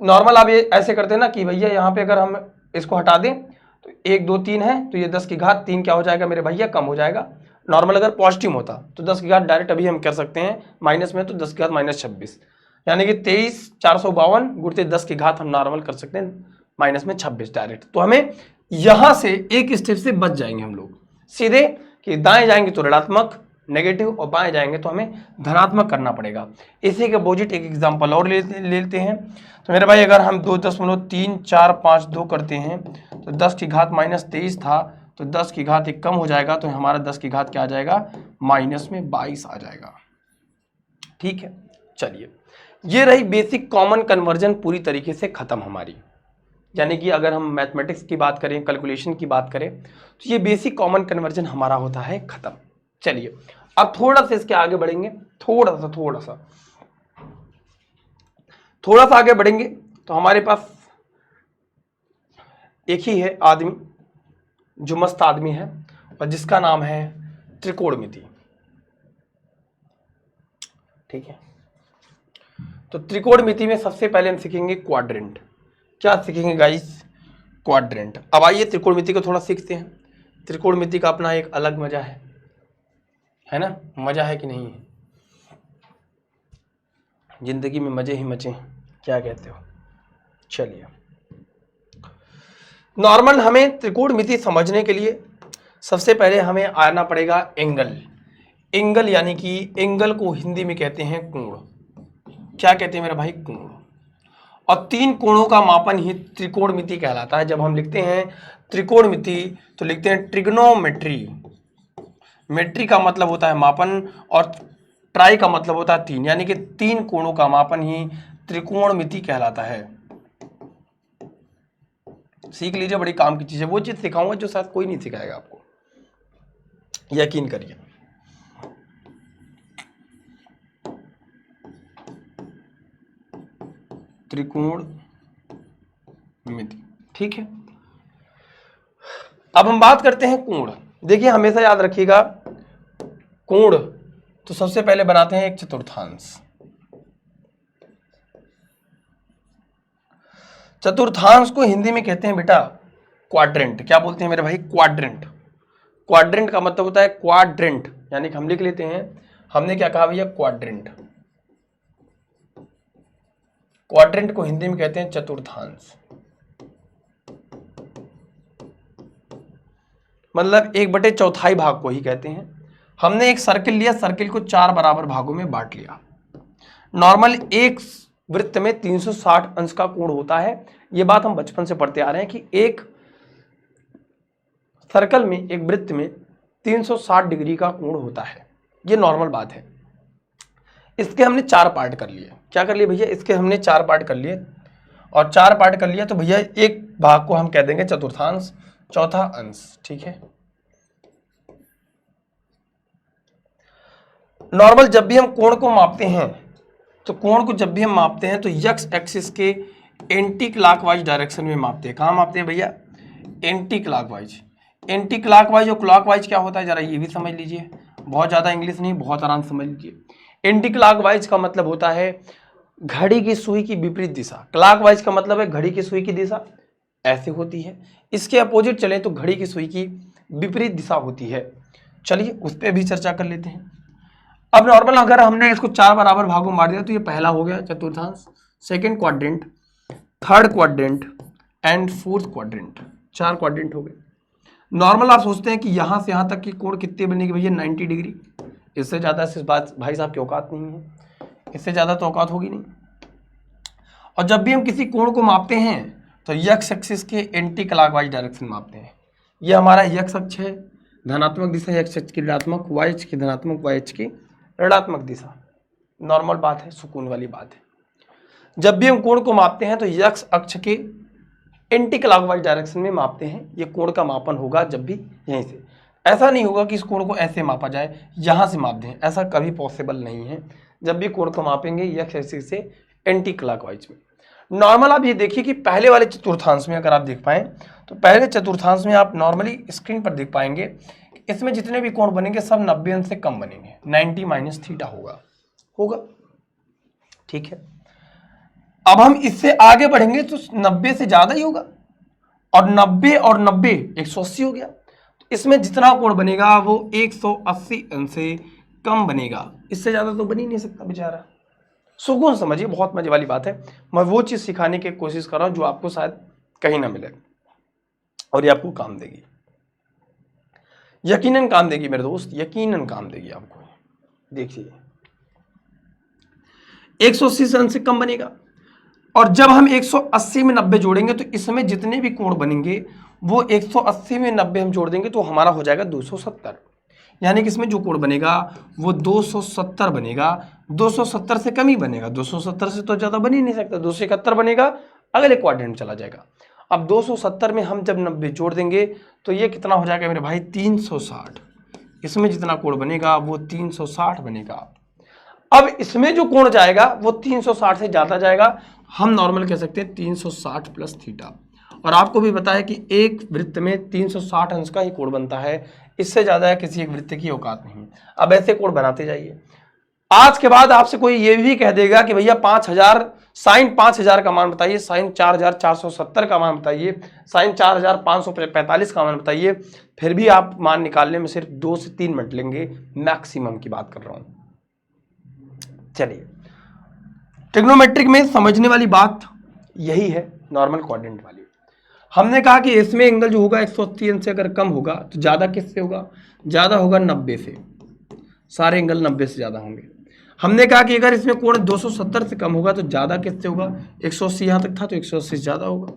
नॉर्मल आप ये ऐसे करते हैं ना कि भैया यहाँ पे अगर हम इसको हटा दें तो 1 2 3 है, तो ये 10 की घात 3 क्या हो जाएगा मेरे भैया, कम हो जाएगा। नॉर्मल अगर पॉजिटिव होता तो 10 की घात डायरेक्ट अभी हम कर सकते हैं माइनस में, तो 10 की घात -26, यानी कि 23,452 गुणते 10 की घात हम नॉर्मल कर सकते हैं -26 डायरेक्ट। तो हमें यहां से एक स्टेप से बच जाएंगे हम लोग। सीधे कि दाएं जाएंगे तो ऋणात्मक नेगेटिव और बाएं जाएंगे तो हमें धनात्मक करना पड़ेगा। इसी के अपोजिट एक एग्जांपल और लेते हैं। तो मेरे भाई अगर हम 2.3452 करते हैं तो 10 की घात -23 था, तो 10 की घात 1 कम हो जाएगा, तो हमारा 10 की घात क्या आ जाएगा, -22 आ जाएगा। ठीक है, चलिए ये रही बेसिक कॉमन कन्वर्जन पूरी तरीके से खत्म हमारी। यानी कि अगर हम मैथमेटिक्स की बात करें, कैलकुलेशन की बात करें, तो ये बेसिक कॉमन कन्वर्जन हमारा होता है खत्म। चलिए अब थोड़ा सा इसके आगे बढ़ेंगे, थोड़ा सा आगे बढ़ेंगे तो हमारे पास एक ही है आदमी जो मस्त आदमी है और जिसका नाम है त्रिकोणमिति। ठीक है, तो त्रिकोणमिति में सबसे पहले हम सीखेंगे क्वाड्रेंट। क्या सीखेंगे गाइस, क्वाड्रेंट। अब आइए त्रिकोणमिति को थोड़ा सीखते हैं। त्रिकोणमिति का अपना एक अलग मजा है ना, मजा है कि नहीं है, जिंदगी में मजे ही मजे, क्या कहते हो। चलिए नॉर्मल हमें त्रिकोणमिति समझने के लिए सबसे पहले हमें आना पड़ेगा एंगल। एंगल यानी कि एंगल को हिंदी में कहते हैं कोण। क्या कहते हैं मेरे भाई, कोण। और 3 कोणों का मापन ही त्रिकोणमिति कहलाता है। जब हम लिखते हैं त्रिकोणमिति तो लिखते हैं ट्रिग्नोमेट्री। मेट्री का मतलब होता है मापन और ट्राई का मतलब होता है 3, यानी कि 3 कोणों का मापन ही त्रिकोणमिति कहलाता है। सीख लीजिए, बड़ी काम की चीज है। वो चीज सिखाऊंगा जो शायद कोई नहीं सिखाएगा आपको, यकीन करिए। त्रिकोणमिति, ठीक है। अब हम बात करते हैं कोण। देखिए हमेशा याद रखिएगा, कोण तो सबसे पहले बनाते हैं एक चतुर्थांश। चतुर्थांश को हिंदी में कहते हैं बेटा क्वाड्रेंट। क्या बोलते हैं मेरे भाई, क्वाड्रेंट। क्वाड्रेंट का मतलब होता है क्वाड्रेंट, यानी कि हम लिख लेते हैं, हमने क्या कहा भैया, क्वाड्रेंट। क्वाड्रेंट को हिंदी में कहते हैं चतुर्थांश, मतलब 1/4 भाग को ही कहते हैं। हमने एक सर्किल लिया, सर्किल को 4 बराबर भागों में बांट लिया। नॉर्मल एक वृत्त में 360 अंश का कोण होता है। ये बात हम बचपन से पढ़ते आ रहे हैं कि एक सर्कल में, एक वृत्त में 360 डिग्री का कोण होता है। ये नॉर्मल बात है। इसके हमने 4 पार्ट कर लिए। क्या कर लिए भैया, इसके हमने 4 पार्ट कर लिए, और 4 पार्ट कर लिया तो भैया एक भाग को हम कह देंगे चतुर्थांश, चौथा अंश। ठीक है, नॉर्मल जब भी हम कोण को मापते हैं, तो कोण को जब भी हम मापते हैं तो एक्स एक्सिस के एंटी क्लॉकवाइज डायरेक्शन में मापते हैं। कहाँ मापते हैं भैया, एंटी क्लॉकवाइज। एंटी क्लॉकवाइज और क्लॉकवाइज क्या होता है, जरा ये भी समझ लीजिए। बहुत ज़्यादा इंग्लिश नहीं, बहुत आराम से समझ लीजिए। एंटी क्लॉकवाइज का मतलब होता है घड़ी की सुई की विपरीत दिशा। क्लॉकवाइज का मतलब है घड़ी की सुई की दिशा ऐसे होती है, इसके अपोजिट चलें तो घड़ी की सुई की विपरीत दिशा होती है। चलिए उस पर भी चर्चा कर लेते हैं। अब नॉर्मल अगर हमने इसको 4 बराबर भागों में बांट दिया तो ये पहला हो गया चतुर्थांश, second quadrant, third quadrant and fourth quadrant. 4 quadrant हो गए। नॉर्मल आप सोचते हैं कि यहां से यहां तक की कोण कितने बनेगी भैया, 90 डिग्री। इससे ज्यादा इस बात भाई साहब की औकात नहीं है, इससे ज्यादा तो औकात होगी नहीं। और जब भी हम किसी कोण को मापते हैं तो एक्स एक्सिस के एंटी क्लॉकवाइज डायरेक्शन मापते हैं। ये हमारा एक्स अक्ष है, धनात्मक दिशा, एक्स अक्ष की ऋणात्मक, वाई अक्ष की धनात्मक, वाई अक्ष की ऋणात्मक दिशा। नॉर्मल बात है, सुकून वाली बात है। जब भी हम कोण को मापते हैं तो एक्स अक्ष के एंटी क्लॉकवाइज डायरेक्शन में मापते हैं। ये कोण का मापन होगा जब भी यहीं से। ऐसा नहीं होगा कि इस कोण को ऐसे मापा जाए, यहां से माप दें, ऐसा कभी पॉसिबल नहीं है। जब भी कोण को मापेंगे एक्स एक्सिस से एंटी क्लॉकवाइज में। नॉर्मल आप ये देखिए कि पहले वाले चतुर्थांश में अगर आप देख पाएं तो पहले चतुर्थांश में आप नॉर्मली स्क्रीन पर देख पाएंगे इसमें जितने भी कोण बनेंगे सब 90 अंश से कम बनेंगे, 90 माइनस थीटा होगा। ठीक है, अब हम इससे आगे बढ़ेंगे तो 90 से ज्यादा ही होगा, और 90 और 90 180 हो गया। तो इसमें जितना कोण बनेगा वो 180 अंश से कम बनेगा, इससे ज्यादा तो बन ही नहीं सकता बेचारा। सुकून समझिए, बहुत मजे वाली बात है। मैं वो चीज सिखाने की कोशिश कर रहा हूं जो आपको शायद कहीं ना मिले और ये आपको काम देगी। यकीनन काम देगी मेरे दोस्त, यकीनन काम देगी आपको। देखिए 180 से अंश से कम बनेगा, और जब हम 180 में 90 जोड़ेंगे तो इसमें जितने भी कोण बनेंगे वो 180 में 90 हम जोड़ देंगे तो हमारा हो जाएगा 270। यानी कि इसमें जो कोण बनेगा वो 270 बनेगा। 270 से कम ही बनेगा, 270 से तो ज़्यादा बन ही नहीं सकता। 271 बनेगा, अगले क्वाड्रेंट में चला जाएगा। अब 270 में हम जब 90 जोड़ देंगे तो ये कितना हो जाएगा मेरे भाई, 360। इसमें जितना कोण बनेगा वो 360 बनेगा। अब इसमें जो कोण जाएगा वो 360 से ज़्यादा जाएगा, हम नॉर्मल कह सकते हैं 360 प्लस थीटा। और आपको भी पता है कि एक वृत्त में 360 अंश का ही कोण बनता है, इससे ज़्यादा है किसी एक वृत्त की औकात नहीं। अब ऐसे कोण बनाते जाइए। आज के बाद आपसे कोई ये भी कह देगा कि भैया 5000 साइन 5000 का मान बताइए, साइन 4470 का मान बताइए, साइन 4545 का मान बताइए, फिर भी आप मान निकालने में सिर्फ 2 से 3 मिनट लेंगे, मैक्सिमम की बात कर रहा हूं। चलिए, ट्रिग्नोमेट्रिक में समझने वाली बात यही है, नॉर्मल क्वाड्रेंट वाली। हमने कहा कि इसमें एंगल जो होगा 180 अंश से अगर कम होगा तो ज़्यादा किससे होगा, ज़्यादा होगा 90 से। सारे एंगल 90 से ज़्यादा होंगे। हमने कहा कि अगर इसमें कोण 270 से कम होगा तो ज़्यादा किससे होगा, 180 यहाँ तक था तो 180 से ज़्यादा होगा,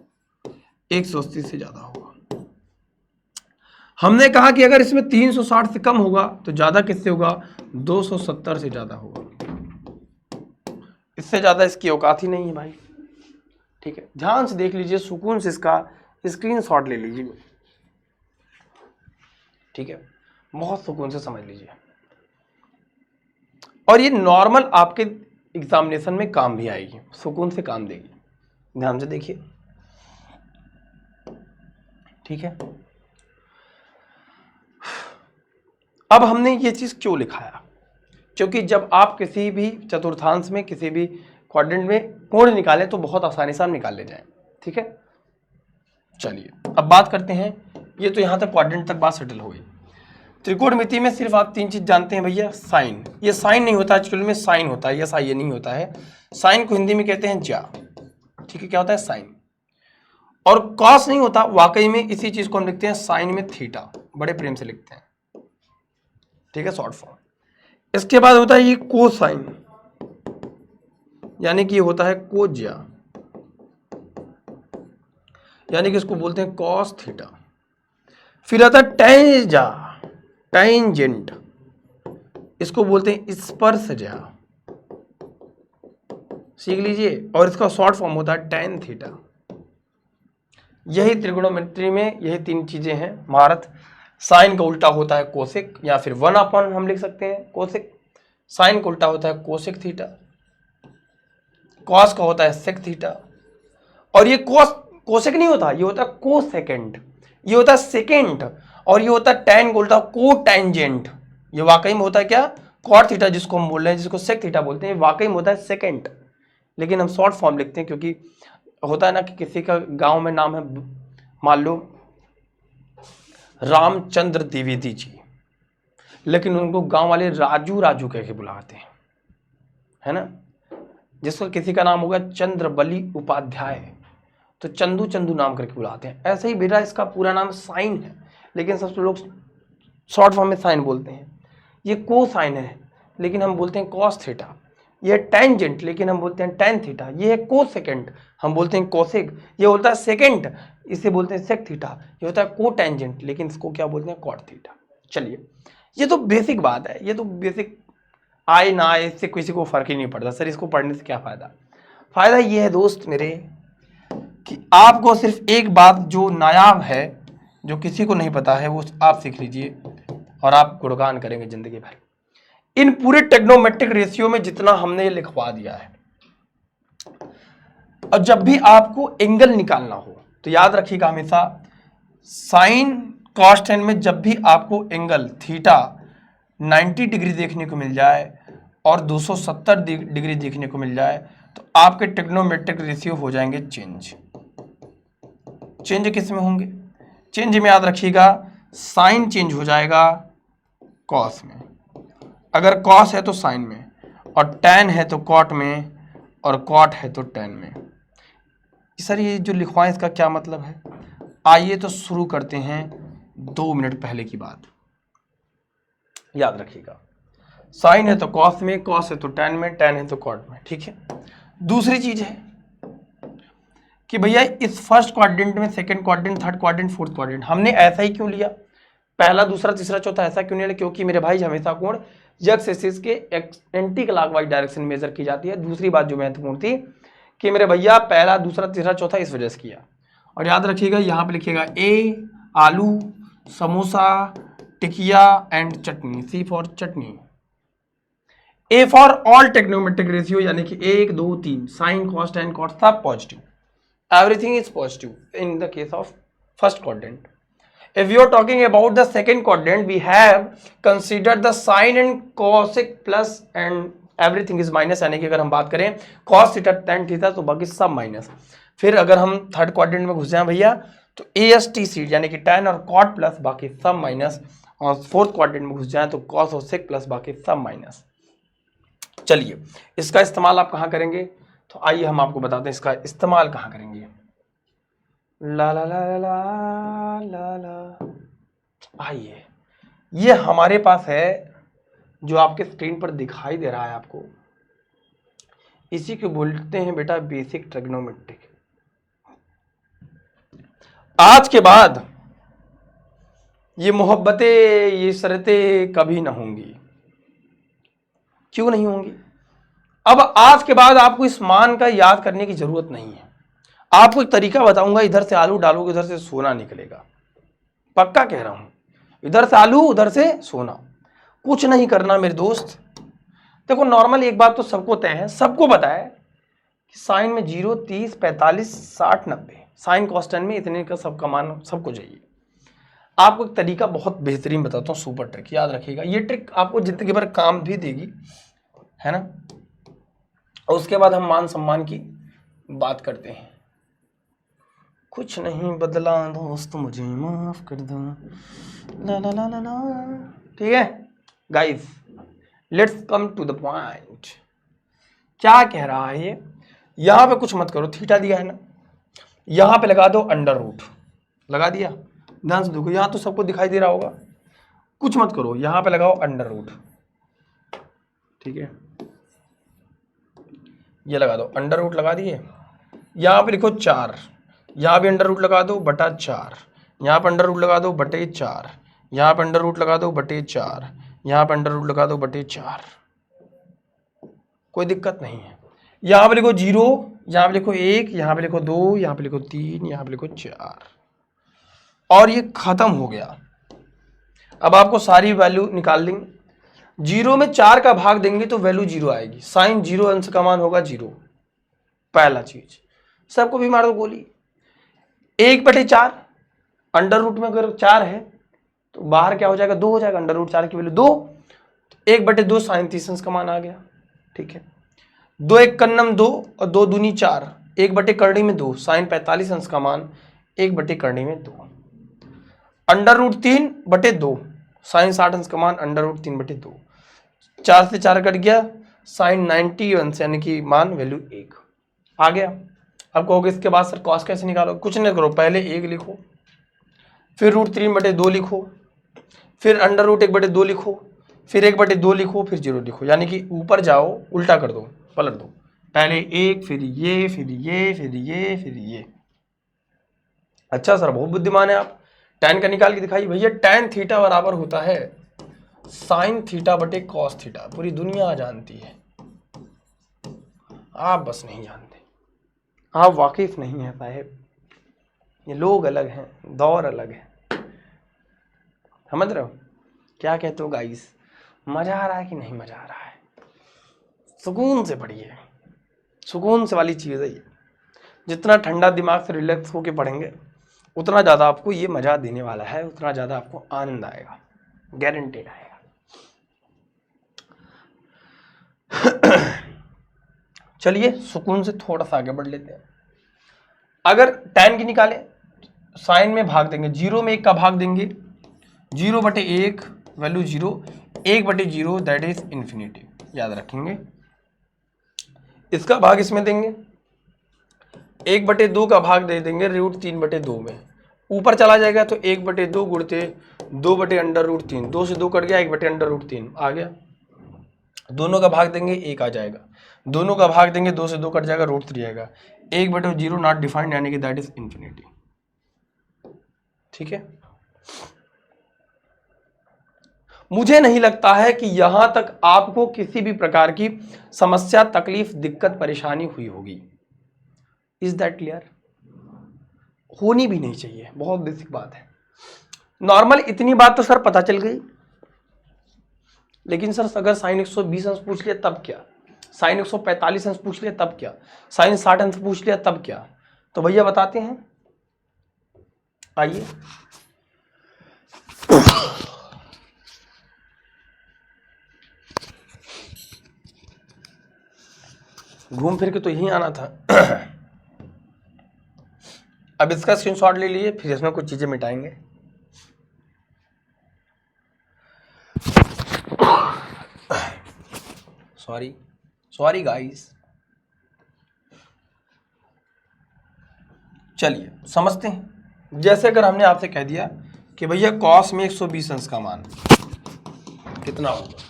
180 से ज़्यादा होगा। हमने कहा कि अगर इसमें 360 से कम होगा तो ज़्यादा किससे होगा, 270 से ज़्यादा होगा। इससे ज़्यादा इसकी औकात ही नहीं है भाई। ठीक है, ध्यान से देख लीजिए, सुकून से इसका स्क्रीनशॉट ले लीजिए। ठीक है, बहुत सुकून से समझ लीजिए, और ये नॉर्मल आपके एग्जामिनेशन में काम भी आएगी, सुकून से काम देगी। ध्यान से देखिए। ठीक है, अब हमने ये चीज क्यों लिखाया, क्योंकि जब आप किसी भी चतुर्थांश में, किसी भी क्वाड्रेंट में कोण निकालें तो बहुत आसानी से हम निकाल ले जाएं। ठीक है, चलिए अब बात करते हैं। ये तो यहां तक क्वाड्रेंट तक बात सेटल हो गई। त्रिकोणमिति में सिर्फ आप 3 चीज जानते हैं भैया, साइन। ये साइन नहीं होता, एक्चुअली में साइन होता है, ये नहीं होता है। साइन को हिंदी में कहते हैं ज्या। ठीक है, क्या होता है, साइन। और कॉस नहीं होता, वाकई में इसी चीज को हम लिखते हैं साइन में थीटा, बड़े प्रेम से लिखते हैं। ठीक है, शॉर्ट फॉर्म। इसके बाद होता है ये कोसाइन, यानी कि ये होता है कोज्या, यानी कि इसको बोलते हैं कॉस थीटा। फिर आता है टेंजा, टेंजेंट, इसको बोलते हैं स्पर्शज्या, सीख लीजिए। और इसका शॉर्ट फॉर्म होता है टेन थीटा। यही त्रिकोणमिति में यही 3 चीजें हैं महारत। साइन का उल्टा होता है कोसेक, या फिर 1/, हम लिख सकते हैं कोसेक। साइन का उल्टा होता है कोसेक थीटा। कॉस का होता है सेक थीटा। और ये कोसेक नहीं होता, ये होता है कोसेकेंड, ये होता है सेकेंड। और ये होता है टैन का उल्टा को टेंजेंट। ये वाकई में होता है क्या, कॉट थीटा जिसको हम बोल रहे हैं, जिसको सेक थीटा बोलते हैं, वाकई में होता है सेकेंड। लेकिन हम शॉर्ट फॉर्म लिखते हैं, क्योंकि होता है ना कि किसी का गांव में नाम है, मान लो रामचंद्र द्विवेदी जी, लेकिन उनको गांव वाले राजू राजू कह के बुलाते हैं, है ना। जिसको किसी का नाम होगा चंद्रबली उपाध्याय तो चंदू चंदू नाम करके बुलाते हैं। ऐसे ही मेरा इसका पूरा नाम साइन है, लेकिन सबसे लोग शॉर्ट फॉर्म में साइन बोलते हैं। ये कोसाइन है, लेकिन हम बोलते हैं कॉस थीटा। ये टेंजेंट, लेकिन हम बोलते हैं टेन थीटा। ये है कोसेकेंड, हम बोलते हैं कोसेक। ये होता है सेकेंड, इसे बोलते हैं सेक थीटा। ये होता है को टेंजेंट, लेकिन इसको क्या बोलते हैं, कॉट थीटा। चलिए, ये तो बेसिक बात है, ये तो बेसिक आए ना आए इससे किसी को फर्क ही नहीं पड़ता। सर इसको पढ़ने से क्या फायदा, फायदा ये है दोस्त मेरे कि आपको सिर्फ एक बात जो नायाब है, जो किसी को नहीं पता है, वो आप सीख लीजिए और आप गुणगान करेंगे जिंदगी भर। इन पूरे ट्रिग्नोमेट्रिक रेशियो में जितना हमने ये लिखवा दिया है, और जब भी आपको एंगल निकालना हो तो याद रखिएगा हमेशा, साइन कॉस टेन में जब भी आपको एंगल थीटा 90 डिग्री देखने को मिल जाए और 270 डिग्री देखने को मिल जाए तो आपके ट्रिग्नोमेट्रिक रेशियो हो जाएंगे चेंज। चेंज किस में होंगे, चेंज में याद रखिएगा, साइन चेंज हो जाएगा कॉस में, अगर कॉस है तो साइन में, और टैन है तो कॉट में, और कॉट है तो टैन में। सर ये जो लिखवाएं इसका क्या मतलब है, आइए तो शुरू करते हैं 2 मिनट पहले की बात। याद रखिएगा, साइन है तो कॉस में, कॉस है तो टैन में, टैन है तो कॉट में। ठीक है। दूसरी चीज है कि भैया इस फर्स्ट क्वाड्रेंट में, second quadrant, third quadrant, fourth quadrant हमने ऐसा ही क्यों लिया, पहला दूसरा तीसरा चौथा ऐसा क्यों नहीं लिया? क्योंकि मेरे भाई हमेशा कोण एक्स एक्सिस के एंटी क्लॉकवाइज डायरेक्शन में मेजर की जाती है। दूसरी बात जो महत्वपूर्ण थी कि मेरे भैया पहला दूसरा तीसरा चौथा इस वजह से किया। और याद रखिएगा यहाँ पे लिखिएगा ए आलू, समोसा, टिकिया and chutney, C for chutney. A for all trigonometric ratio, यानी कि 1 2 3 साइन कॉस टैन कॉट सब positive, everything is positive in the case of first quadrant. If you are talking about the second quadrant, we have considered the sine and cosec plus and everything is minus, यानी कि अगर हम बात करें cos theta tan theta तो बाकी सब minus. फिर अगर हम थर्ड क्वाड्रेंट में घुस जाए भैया तो AST यानी कि tan और cot प्लस बाकी सब माइनस, और फोर्थ क्वाड्रेंट में घुस जाए तो cos और sec प्लस बाकी सब माइनस। चलिए इसका इस्तेमाल आप कहाँ करेंगे, तो आइए हम आपको बताते हैं इसका इस्तेमाल कहाँ करेंगे। ला ला ला ला ला ला, आइए ये हमारे पास है जो आपके स्क्रीन पर दिखाई दे रहा है आपको, इसी को बोलते हैं बेटा बेसिक ट्रिग्नोमेट्रिक। आज के बाद ये मोहब्बतें, ये शर्तें कभी ना होंगी। क्यों नहीं होंगी? अब आज के बाद आपको इस मान का याद करने की जरूरत नहीं है। आपको एक तरीका बताऊंगा, इधर से आलू डालोगे उधर से सोना निकलेगा, पक्का कह रहा हूं। इधर से आलू उधर से सोना, कुछ नहीं करना मेरे दोस्त। देखो नॉर्मल एक बात तो सबको तय है, सबको पता है कि साइन में 0 30 45 60 90, साइन कॉस्टेंट में इतने का सबका मान सबको चाहिए। आपको एक तरीका बहुत बेहतरीन बताता हूँ, सुपर ट्रिक, याद रखिएगा। ये ट्रिक आपको जिंदगी भर काम भी देगी, है ना। और उसके बाद हम मान सम्मान की बात करते हैं। कुछ नहीं बदला दोस्त मुझे माफ कर दो, ला ला ला ला ला। ठीक है guys, let's come to the point. क्या कह रहा है ये? यहां पे कुछ मत करो, थीटा दिया है ना, यहां पे लगा दो अंडर रूट, लगा दिया। ध्यान से देखो, यहां तो सबको दिखाई दे रहा होगा, कुछ मत करो, यहां पे लगाओ अंडर रूट। ठीक है, ये लगा दो अंडर रूट, लगा दिए। यहां पे लिखो 4, यहां भी अंडर रूट लगा दो बटा 4, यहां पर अंडर रूट लगा दो बटे 4, यहां पर अंडर रूट लगा दो बटे 4, यहां पर अंडर रूट लगा दो बटे 4, कोई दिक्कत नहीं है। यहां पे लिखो 0, यहां पे लिखो 1, यहां पे लिखो 2, यहां पे लिखो 3, यहां पे लिखो 4, और ये खत्म हो गया। अब आपको सारी वैल्यू निकाल देंगे। 0 में 4 का भाग देंगे तो वैल्यू 0 आएगी, साइन 0 अंश का मान होगा 0, पहला चीज। सबको भी मार दो गोली। 1/4 अंडर रूट में अगर 4 है तो बाहर क्या हो जाएगा, 2 हो जाएगा। अंडर रूट 4 की वैल्यू 2, 1/2 साइन 30 अंश का मान आ गया। ठीक है, 2 1 कन्नम 2 और 2 दूनी 4, 1/करनी में 2 साइन 45 अंश का मान 1/करनी में 2, अंडर रूट 3/2 साइन 60 अंश का मान अंडर रूट 3/2, 4 से 4 कट गया, साइन 90 अंश यानी कि मान वैल्यू 1 आ गया। अब कहोगे इसके बाद सर कॉस कैसे निकालो? कुछ नहीं करो, पहले 1 लिखो, फिर रूट 3/2 लिखो, फिर अंडर रूट 1/2 लिखो, फिर 1/2 लिखो, फिर 0 लिखो, यानी कि ऊपर जाओ, उल्टा कर दो, पलट दो, पहले 1 फिर ये फिर ये फिर ये फिर ये। अच्छा सर बहुत बुद्धिमान है आप, tan का निकाल के दिखाइए। भैया tan थीटा बराबर होता है साइन थीटा बटे कॉस थीटा, पूरी दुनिया जानती है, आप बस नहीं जानते, आप वाकिफ नहीं है साहब। ये लोग अलग हैं, दौर अलग है, समझ रहे हो? क्या कहते हो गाइस, मजा आ रहा है कि नहीं मजा आ रहा है? सुकून से पढ़िए, सुकून से वाली चीज़ है ये। जितना ठंडा दिमाग से रिलैक्स होके पढ़ेंगे उतना ज़्यादा आपको ये मजा देने वाला है, उतना ज़्यादा आपको आनंद आएगा, गारंटेड आएगा। चलिए सुकून से थोड़ा सा आगे बढ़ लेते हैं। अगर tan की निकालें, साइन में भाग देंगे, 0 में 1 का भाग देंगे, 0/1 वैल्यू 0, 1/0 दैट इज इंफिनिटी, याद रखेंगे। इसका भाग इसमें देंगे, 1/2 का भाग दे देंगे रूट 3/2 में, ऊपर चला जाएगा तो 1/2 गुणते 2/√3, 2 से 2 कट गया, 1/√3 आ गया। दोनों का भाग देंगे 1 आ जाएगा, दोनों का भाग देंगे 2 से 2 कट जाएगा, √3 आएगा। 1/0 नॉट डिफाइंड, यानी कि दैट इज इंफिनिटी। ठीक है, मुझे नहीं लगता है कि यहां तक आपको किसी भी प्रकार की समस्या, तकलीफ, दिक्कत, परेशानी हुई होगी। Is that clear? होनी भी नहीं चाहिए, बहुत बेसिक बात है। नॉर्मल इतनी बात तो सर पता चल गई, लेकिन सर अगर साइन 120 अंश पूछ लिया तब क्या, साइन 145 अंश पूछ लिया तब क्या, साइन 60 अंश पूछ लिया तब क्या? तो भैया बताते हैं, आइए। घूम फिर के तो यही आना था। अब इसका स्क्रीनशॉट ले लीजिए, फिर इसमें कुछ चीजें मिटाएंगे। Sorry guys. चलिए समझते हैं। जैसे अगर हमने आपसे कह दिया कि भैया कॉस में 120 अंश का मान कितना होगा,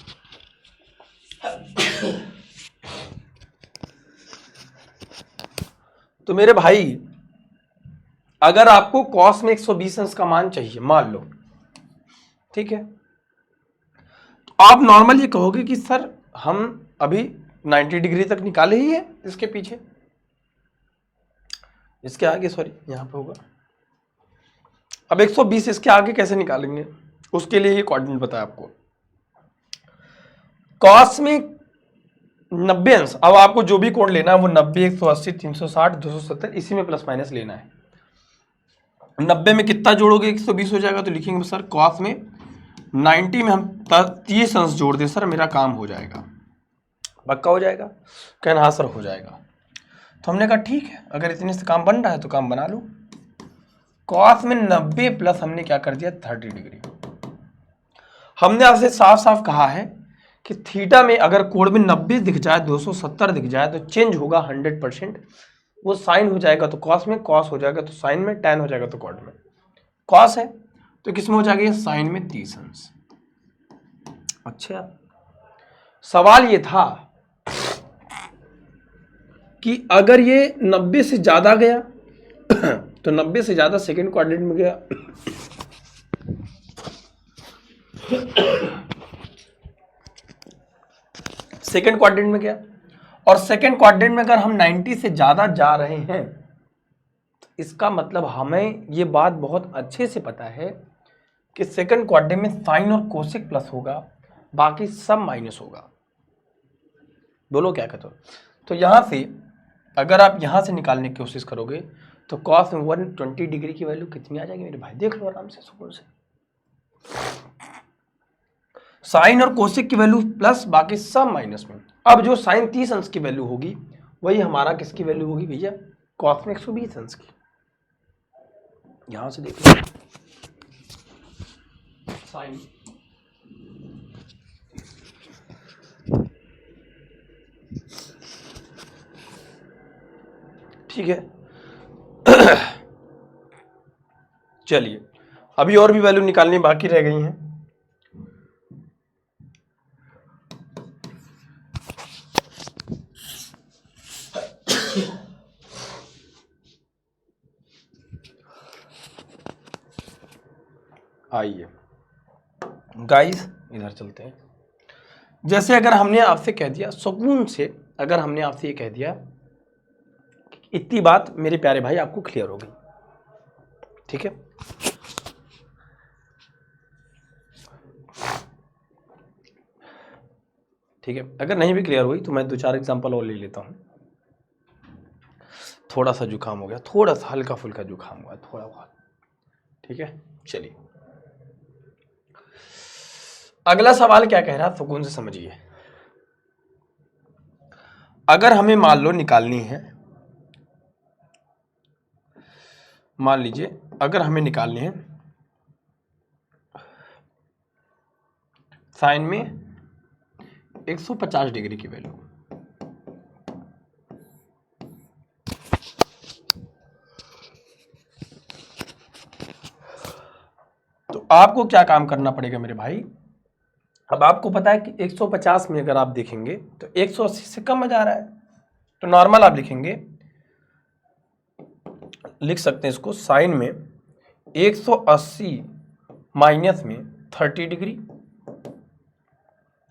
तो मेरे भाई अगर आपको कॉस में 120 अंश का मान चाहिए, मान लो, ठीक है, तो आप नॉर्मल ये कहोगे कि सर हम अभी 90 डिग्री तक निकाले ही है इसके पीछे, इसके आगे, सॉरी यहां पे होगा। अब 120 इसके आगे कैसे निकालेंगे, उसके लिए ये कोऑर्डिनेट बताया आपको। कॉस में 90 अंश, अब आपको जो भी कोण लेना है वो 90, 180, 360, 270 इसी में प्लस माइनस लेना है। 90 में कितना जोड़ोगे 120 हो जाएगा, तो लिखेंगे सर कॉस में 90 में हम 30 अंश जोड़ दें सर, मेरा काम हो जाएगा, पक्का हो जाएगा। कहना हाँ सर हो जाएगा। तो हमने कहा ठीक है, अगर इतने से काम बन रहा है तो काम बना लो। कॉस में 90 प्लस हमने क्या कर दिया 30 डिग्री। हमने आपसे साफ साफ कहा है कि थीटा में अगर कोण में 90 दिख जाए, 270 दिख जाए तो चेंज होगा 100%। वो साइन हो जाएगा तो कॉस में, कॉस हो जाएगा तो साइन में, टैन हो जाएगा तो कॉट में। कॉस है तो किस में हो जाएगा, साइन में 30 अंश। अच्छा, सवाल ये था कि अगर ये 90 से ज्यादा गया तो 90 से ज्यादा सेकंड क्वाड्रेंट में गया, सेकंड क्वाड्रेंट में गया, और सेकंड क्वाड्रेंट में अगर हम 90 से ज्यादा जा रहे हैं तो इसका मतलब हमें ये बात बहुत अच्छे से पता है कि सेकंड क्वाड्रेंट में साइन और कोसेक प्लस होगा, बाकी सब माइनस होगा। बोलो क्या कहते हो? तो यहां से अगर आप यहां से निकालने की कोशिश करोगे तो कॉस में 120 डिग्री की वैल्यू कितनी आ जाएगी मेरे भाई, देख लो आराम से सुकून से। साइन और कोसेक की वैल्यू प्लस, बाकी सब माइनस में। अब जो साइन 30 अंश की वैल्यू होगी वही हमारा किसकी वैल्यू होगी भैया, कॉस में 120 अंश की। यहां से देख लो, साइन ठीक है। चलिए अभी और भी वैल्यू निकालनी बाकी रह गई हैं। आइए गाइस इधर चलते हैं। जैसे अगर हमने आपसे कह दिया सुकून से, अगर हमने आपसे ये कह दिया, इतनी बात मेरे प्यारे भाई आपको क्लियर हो गई, ठीक है। ठीक है, अगर नहीं भी क्लियर हुई तो मैं 2-4 एग्जांपल और ले लेता हूं। थोड़ा सा जुकाम हो गया, थोड़ा सा हल्का फुल्का जुकाम हुआ, थोड़ा बहुत, ठीक है। चलिए अगला सवाल क्या कह रहा है, सुकून से समझिए। अगर हमें मान लो निकालनी है, मान लीजिए अगर हमें निकालनी है साइन में 150 डिग्री की वैल्यू, आपको क्या काम करना पड़ेगा मेरे भाई, अब आपको पता है कि 150 में अगर आप देखेंगे तो 180 से कम में जा रहा है, तो नॉर्मल आप लिखेंगे, लिख सकते हैं इसको साइन में 180 माइनस में 30 डिग्री।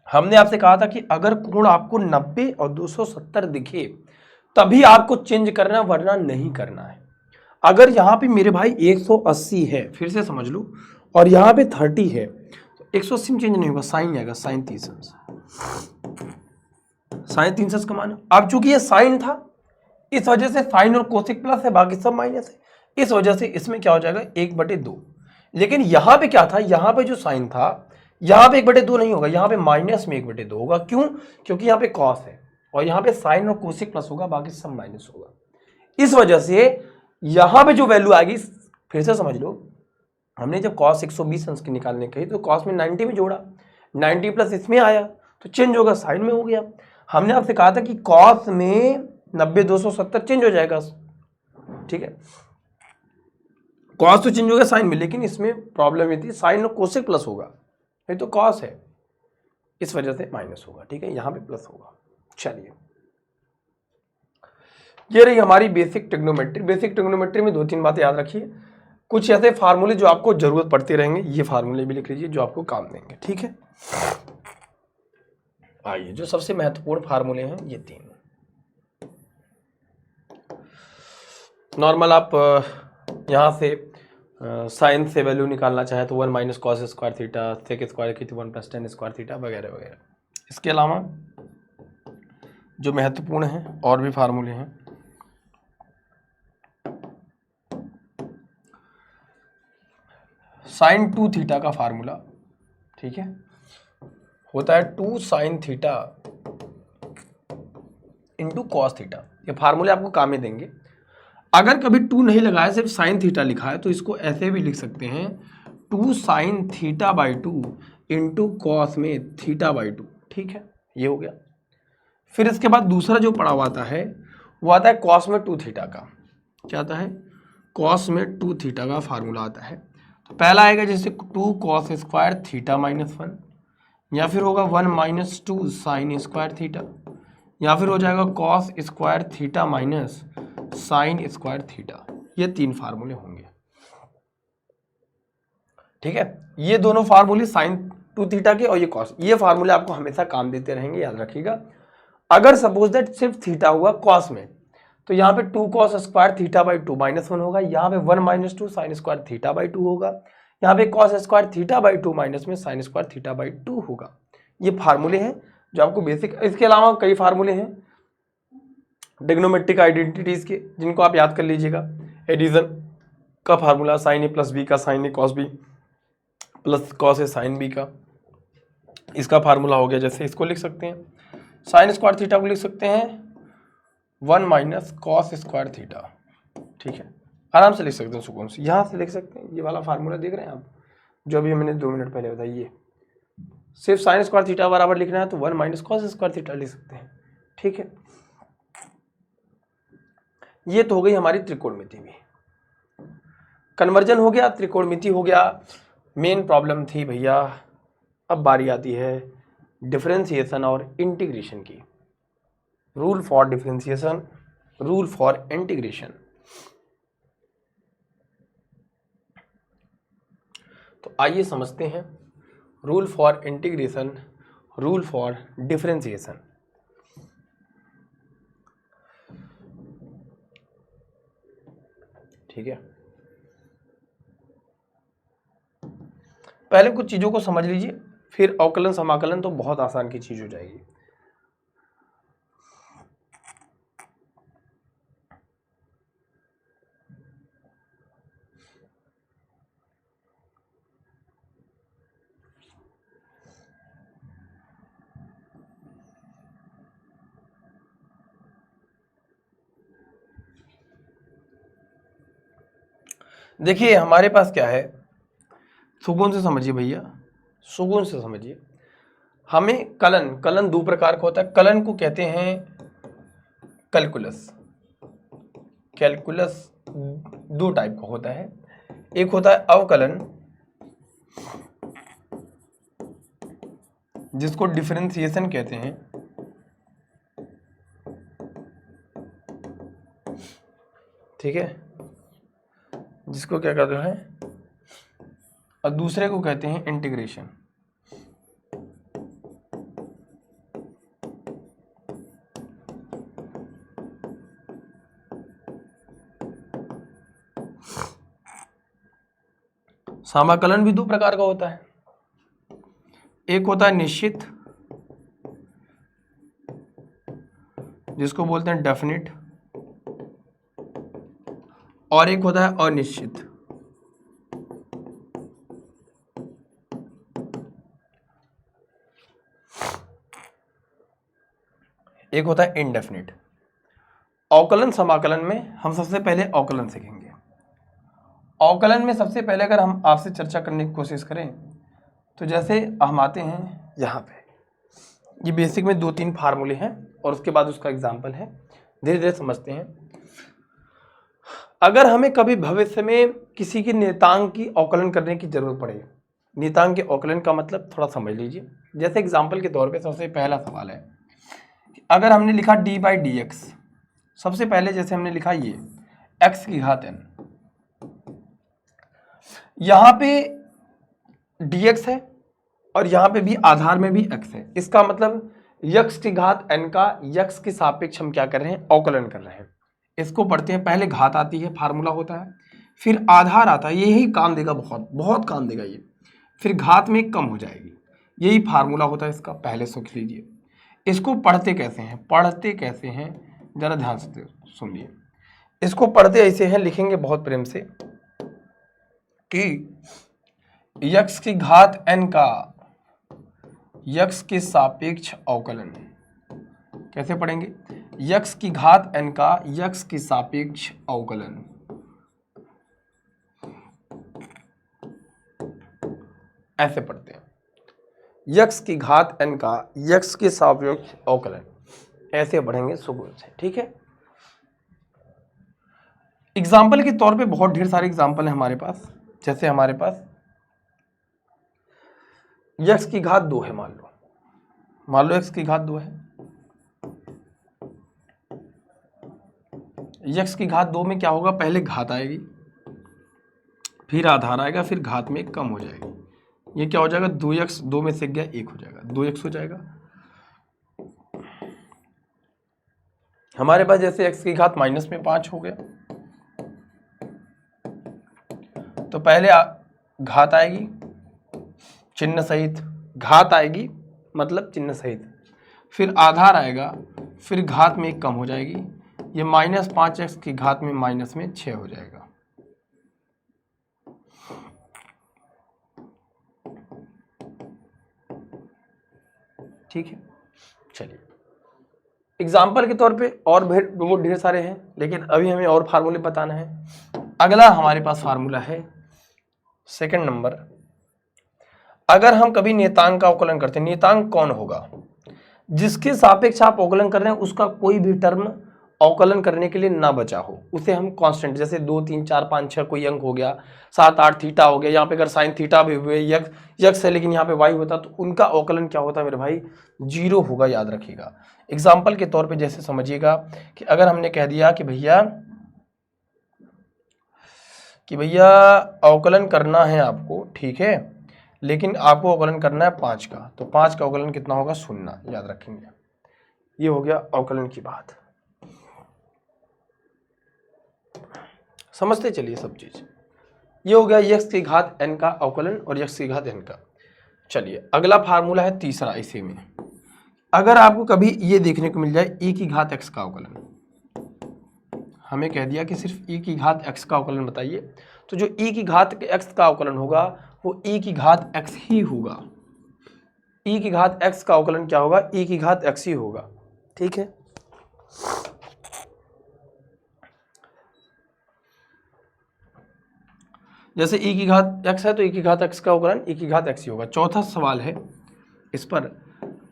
हमने आपसे कहा था कि अगर कोण आपको 90 और 270 दिखे तभी आपको चेंज करना, वरना नहीं करना है। अगर यहां पे मेरे भाई 180 है, फिर से समझ लो, और यहां पे 30 है, तो 180 में चेंज नहीं होगा, साइन आएगा, साइन 30 का मान। अब चूंकि ये साइन था, इस वजह से साइन और कोसिक प्लस है, बाकी सब माइनस है, इस वजह से इसमें क्या हो जाएगा 1/2। लेकिन यहां पे क्या था, यहां पे जो साइन था, यहां पे 1/2 नहीं होगा, यहां पे माइनस में 1/2 होगा। क्यों? क्योंकि यहां पे कॉस है और यहां पे साइन और कोसिक प्लस होगा, बाकी सब माइनस होगा। इस वजह से यहां पे जो वैल्यू आएगी, फिर से समझ लो, हमने जब cos 120 अंश की निकालने कही तो cos में 90 में जोड़ा, 90 प्लस इसमें आया तो चेंज होगा, साइन में हो गया। हमने आपसे कहा था कि cos में 90 270 चेंज हो जाएगा, ठीक है, cos तो चेंज हो गया साइन में, लेकिन इसमें प्रॉब्लम ये थी साइन और कोसेक प्लस होगा, ये तो cos है, इस वजह से माइनस होगा, ठीक है, यहां पे प्लस होगा। चलिए, ये रही हमारी बेसिक ट्रिग्नोमेट्री। बेसिक ट्रिग्नोमेट्री में 2-3 बातें याद रखिए, कुछ ऐसे फार्मूले जो आपको जरूरत पड़ते रहेंगे, ये फार्मूले भी लिख लीजिए जो आपको काम देंगे, ठीक है। आइए, जो सबसे महत्वपूर्ण फार्मूले हैं ये 3 नॉर्मल। आप यहां से साइन से वैल्यू निकालना चाहे तो 1 minus cos square theta, sec square की 1 प्लस टेन स्क्वायर थीटा वगैरह वगैरह। इसके अलावा जो महत्वपूर्ण हैं और भी फार्मूले हैं, साइन 2 थीटा का फार्मूला, ठीक है, होता है 2 sine theta into cos theta. ये फार्मूले आपको काम में देंगे। अगर कभी 2 नहीं लगाया, सिर्फ साइन थीटा लिखा है, तो इसको ऐसे भी लिख सकते हैं 2 sine theta by 2 into cos में थीटा बाई 2, ठीक है, ये हो गया। फिर इसके बाद दूसरा जो पड़ा हुआ आता है वो आता है कॉस में 2 थीटा का। क्या आता है? कॉस में 2 थीटा का फार्मूला आता है। तो पहला आएगा जैसे 2 कॉस स्क्वायर थीटा माइनस 1, या फिर होगा 1 माइनस 2 साइन स्क्वायर थीटा, या फिर हो जाएगा cos square theta minus sine square theta. ये 3 फार्मूले होंगे, ठीक है। ये दोनों फार्मूले साइन 2 थीटा के और ये कॉस, ये फार्मूले आपको हमेशा काम देते रहेंगे, याद रखिएगा। अगर सपोज दैट सिर्फ थीटा हुआ कॉस में, तो यहाँ पे 2 cos square theta by 2 minus 1 होगा, यहाँ पे 1 minus 2 sine square theta by 2 होगा, यहाँ पे cos square theta by 2 minus में साइन स्क्वायर थीटा बाई 2 होगा। ये फार्मूले हैं जो आपको बेसिक, इसके अलावा कई फार्मूले हैं ट्रिग्नोमेट्रिक आइडेंटिटीज के, जिनको आप याद कर लीजिएगा। एडिशन का फार्मूला साइन ए प्लस बी का sign A cos B plus cos A sine B का, इसका फार्मूला हो गया। जैसे इसको लिख सकते हैं, साइन स्क्वायर थीटा को लिख सकते हैं 1 माइनस कॉस स्क्वायर थीटा, ठीक है, आराम से लिख सकते हैं सुकून से। यहाँ से लिख सकते हैं, ये वाला फार्मूला देख रहे हैं आप, जो अभी मैंने 2 मिनट पहले बताइए, सिर्फ साइन स्क्वायर थीटा बराबर लिखना है तो 1 माइनस कॉस स्क्वायर थीटा लिख सकते हैं, ठीक है। ये तो हो गई हमारी त्रिकोणमिति भी, कन्वर्जन हो गया, त्रिकोणमिति हो गया। मेन प्रॉब्लम थी भैया, अब बारी आती है डिफरेंशिएशन और इंटीग्रेशन की। Rule for differentiation, rule for integration. तो आइए समझते हैं rule for integration, rule for differentiation. ठीक है, पहले कुछ चीजों को समझ लीजिए, फिर अवकलन समाकलन तो बहुत आसान की चीज हो जाएगी। देखिए हमारे पास क्या है, सुकून से समझिए भैया, सुकून से समझिए। हमें कलन 2 प्रकार का होता है। कलन को कहते हैं कैलकुलस। कैलकुलस 2 टाइप का होता है, एक होता है अवकलन जिसको डिफरेंशिएशन कहते हैं, ठीक है, जिसको क्या कहते हैं, और दूसरे को कहते हैं इंटीग्रेशन। समाकलन भी दो प्रकार का होता है, एक होता है निश्चित, जिसको बोलते हैं डेफिनिट, और एक होता है अनिश्चित। एक होता है इनडेफिनिट। अवकलन समाकलन में हम सबसे पहले अवकलन सीखेंगे। अवकलन में सबसे पहले अगर हम आपसे चर्चा करने की कोशिश करें तो जैसे हम आते हैं यहाँ पे, ये बेसिक में 2-3 फार्मूले हैं और उसके बाद उसका एग्जाम्पल है, धीरे धीरे समझते हैं। अगर हमें कभी भविष्य में किसी की नियतांक की अवकलन करने की जरूरत पड़े, नियतांक के अवकलन का मतलब थोड़ा समझ लीजिए। जैसे एग्जाम्पल के तौर पे सबसे पहला सवाल है, अगर हमने लिखा d/dx, सबसे पहले जैसे हमने लिखा ये x की घात n, यहाँ पे dx है और यहाँ पे भी आधार में भी x है, इसका मतलब x की घात n का x के सापेक्ष हम क्या कर रहे हैं, अवकलन कर रहे हैं। इसको पढ़ते हैं, पहले घात आती है, फार्मूला होता है, फिर आधार आता है, यही काम देगा, बहुत बहुत काम देगा ये, फिर घात में कम हो जाएगी, यही फार्मूला होता है इसका, पहले सीख लीजिए। इसको पढ़ते कैसे हैं, पढ़ते कैसे हैं जरा ध्यान से सुनिए। इसको पढ़ते ऐसे हैं, लिखेंगे बहुत प्रेम से कि x की घात n का x के सापेक्ष अवकलन, कैसे पढ़ेंगे, x की घात n का x के सापेक्ष अवकलन, ऐसे पढ़ते हैं, x की घात n का x के सापेक्ष अवकलन, ऐसे पढ़ेंगे सुकून से, ठीक है। एग्जाम्पल के तौर पे बहुत ढेर सारे एग्जाम्पल है हमारे पास। जैसे हमारे पास x की घात 2 है, मान लो x की घात 2 है, x की घात 2 में क्या होगा, पहले घात आएगी, फिर आधार आएगा, फिर घात में कम हो जाएगी, ये क्या हो जाएगा, 2x, 2 में से गया 1 हो जाएगा, 2x हो जाएगा। हमारे पास जैसे x की घात -5 हो गया, तो पहले घात आएगी चिन्ह सहित, घात आएगी मतलब चिन्ह सहित, फिर आधार आएगा, फिर घात में 1 कम हो जाएगी, ये -5x की घात में माइनस में 6 हो जाएगा। ठीक है, चलिए एग्जाम्पल के तौर पे और वो ढेर सारे हैं, लेकिन अभी हमें और फार्मूले बताना है। अगला हमारे पास फार्मूला है सेकंड नंबर, अगर हम कभी नियतांक का अवकलन करते हैं, नियतांक कौन होगा, जिसके सापेक्ष आप अवकलन कर रहे हैं उसका कोई भी टर्म अवकलन करने के लिए ना बचा हो, उसे हम कांस्टेंट, जैसे 2, 3, 4, 5, 6 कोई अंक हो गया, 7, 8 थीटा हो गया, यहाँ पे अगर साइन थीटा भी हुए, यक्स है लेकिन यहाँ पे वाई होता, तो उनका अवकलन क्या होता है मेरे भाई, 0 होगा, याद रखिएगा। एग्जाम्पल के तौर पे जैसे समझिएगा कि अगर हमने कह दिया कि भैया अवकलन करना है आपको, ठीक है, लेकिन आपको अवकलन करना है 5 का, तो 5 का अवकलन कितना होगा, 0, याद रखेंगे। ये हो गया अवकलन की बात, समझते चलिए सब चीज। ये हो गया x की घात n का अवकलन और x की घात n का। चलिए अगला फार्मूला है तीसरा, इसी में अगर आपको कभी ये देखने को मिल जाए e की घात x का अवकलन, हमें कह दिया कि सिर्फ e की घात x का अवकलन बताइए, तो जो e की घात x का अवकलन होगा वो e की घात x ही होगा, e की घात x का अवकलन क्या होगा, e की घात x ही होगा, ठीक है। जैसे e की घात x है तो e की घात x का अवकलन e की घात x ही होगा। चौथा सवाल है इस पर,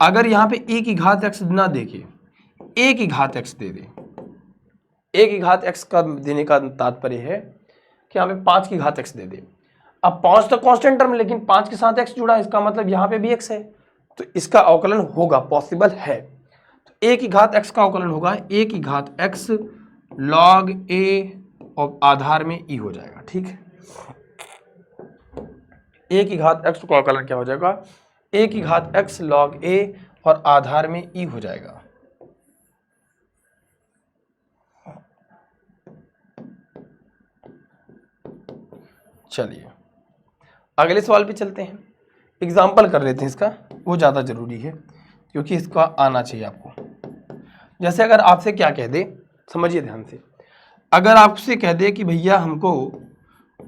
अगर यहाँ पे e की घात x ना देके a की घात x दे दे, a की घात x का देने का तात्पर्य है कि यहाँ पे 5 की घात x दे दे। अब 5 तो कांस्टेंट टर्म, लेकिन 5 के साथ x जुड़ा है, इसका मतलब यहाँ पे भी x है, तो इसका अवकलन होगा, पॉसिबल है। तो a की घात x का अवकलन होगा a की घात x log a और आधार में e हो जाएगा। ठीक है, a की घात x का अवकलन क्या हो जाएगा, a की घात x log a और आधार में e हो जाएगा। चलिए अगले सवाल पे चलते हैं, एग्जाम्पल कर लेते हैं इसका, वो ज़्यादा जरूरी है क्योंकि इसका आना चाहिए आपको। जैसे अगर आपसे क्या कह दे, समझिए ध्यान से, अगर आपसे कह दे कि भैया हमको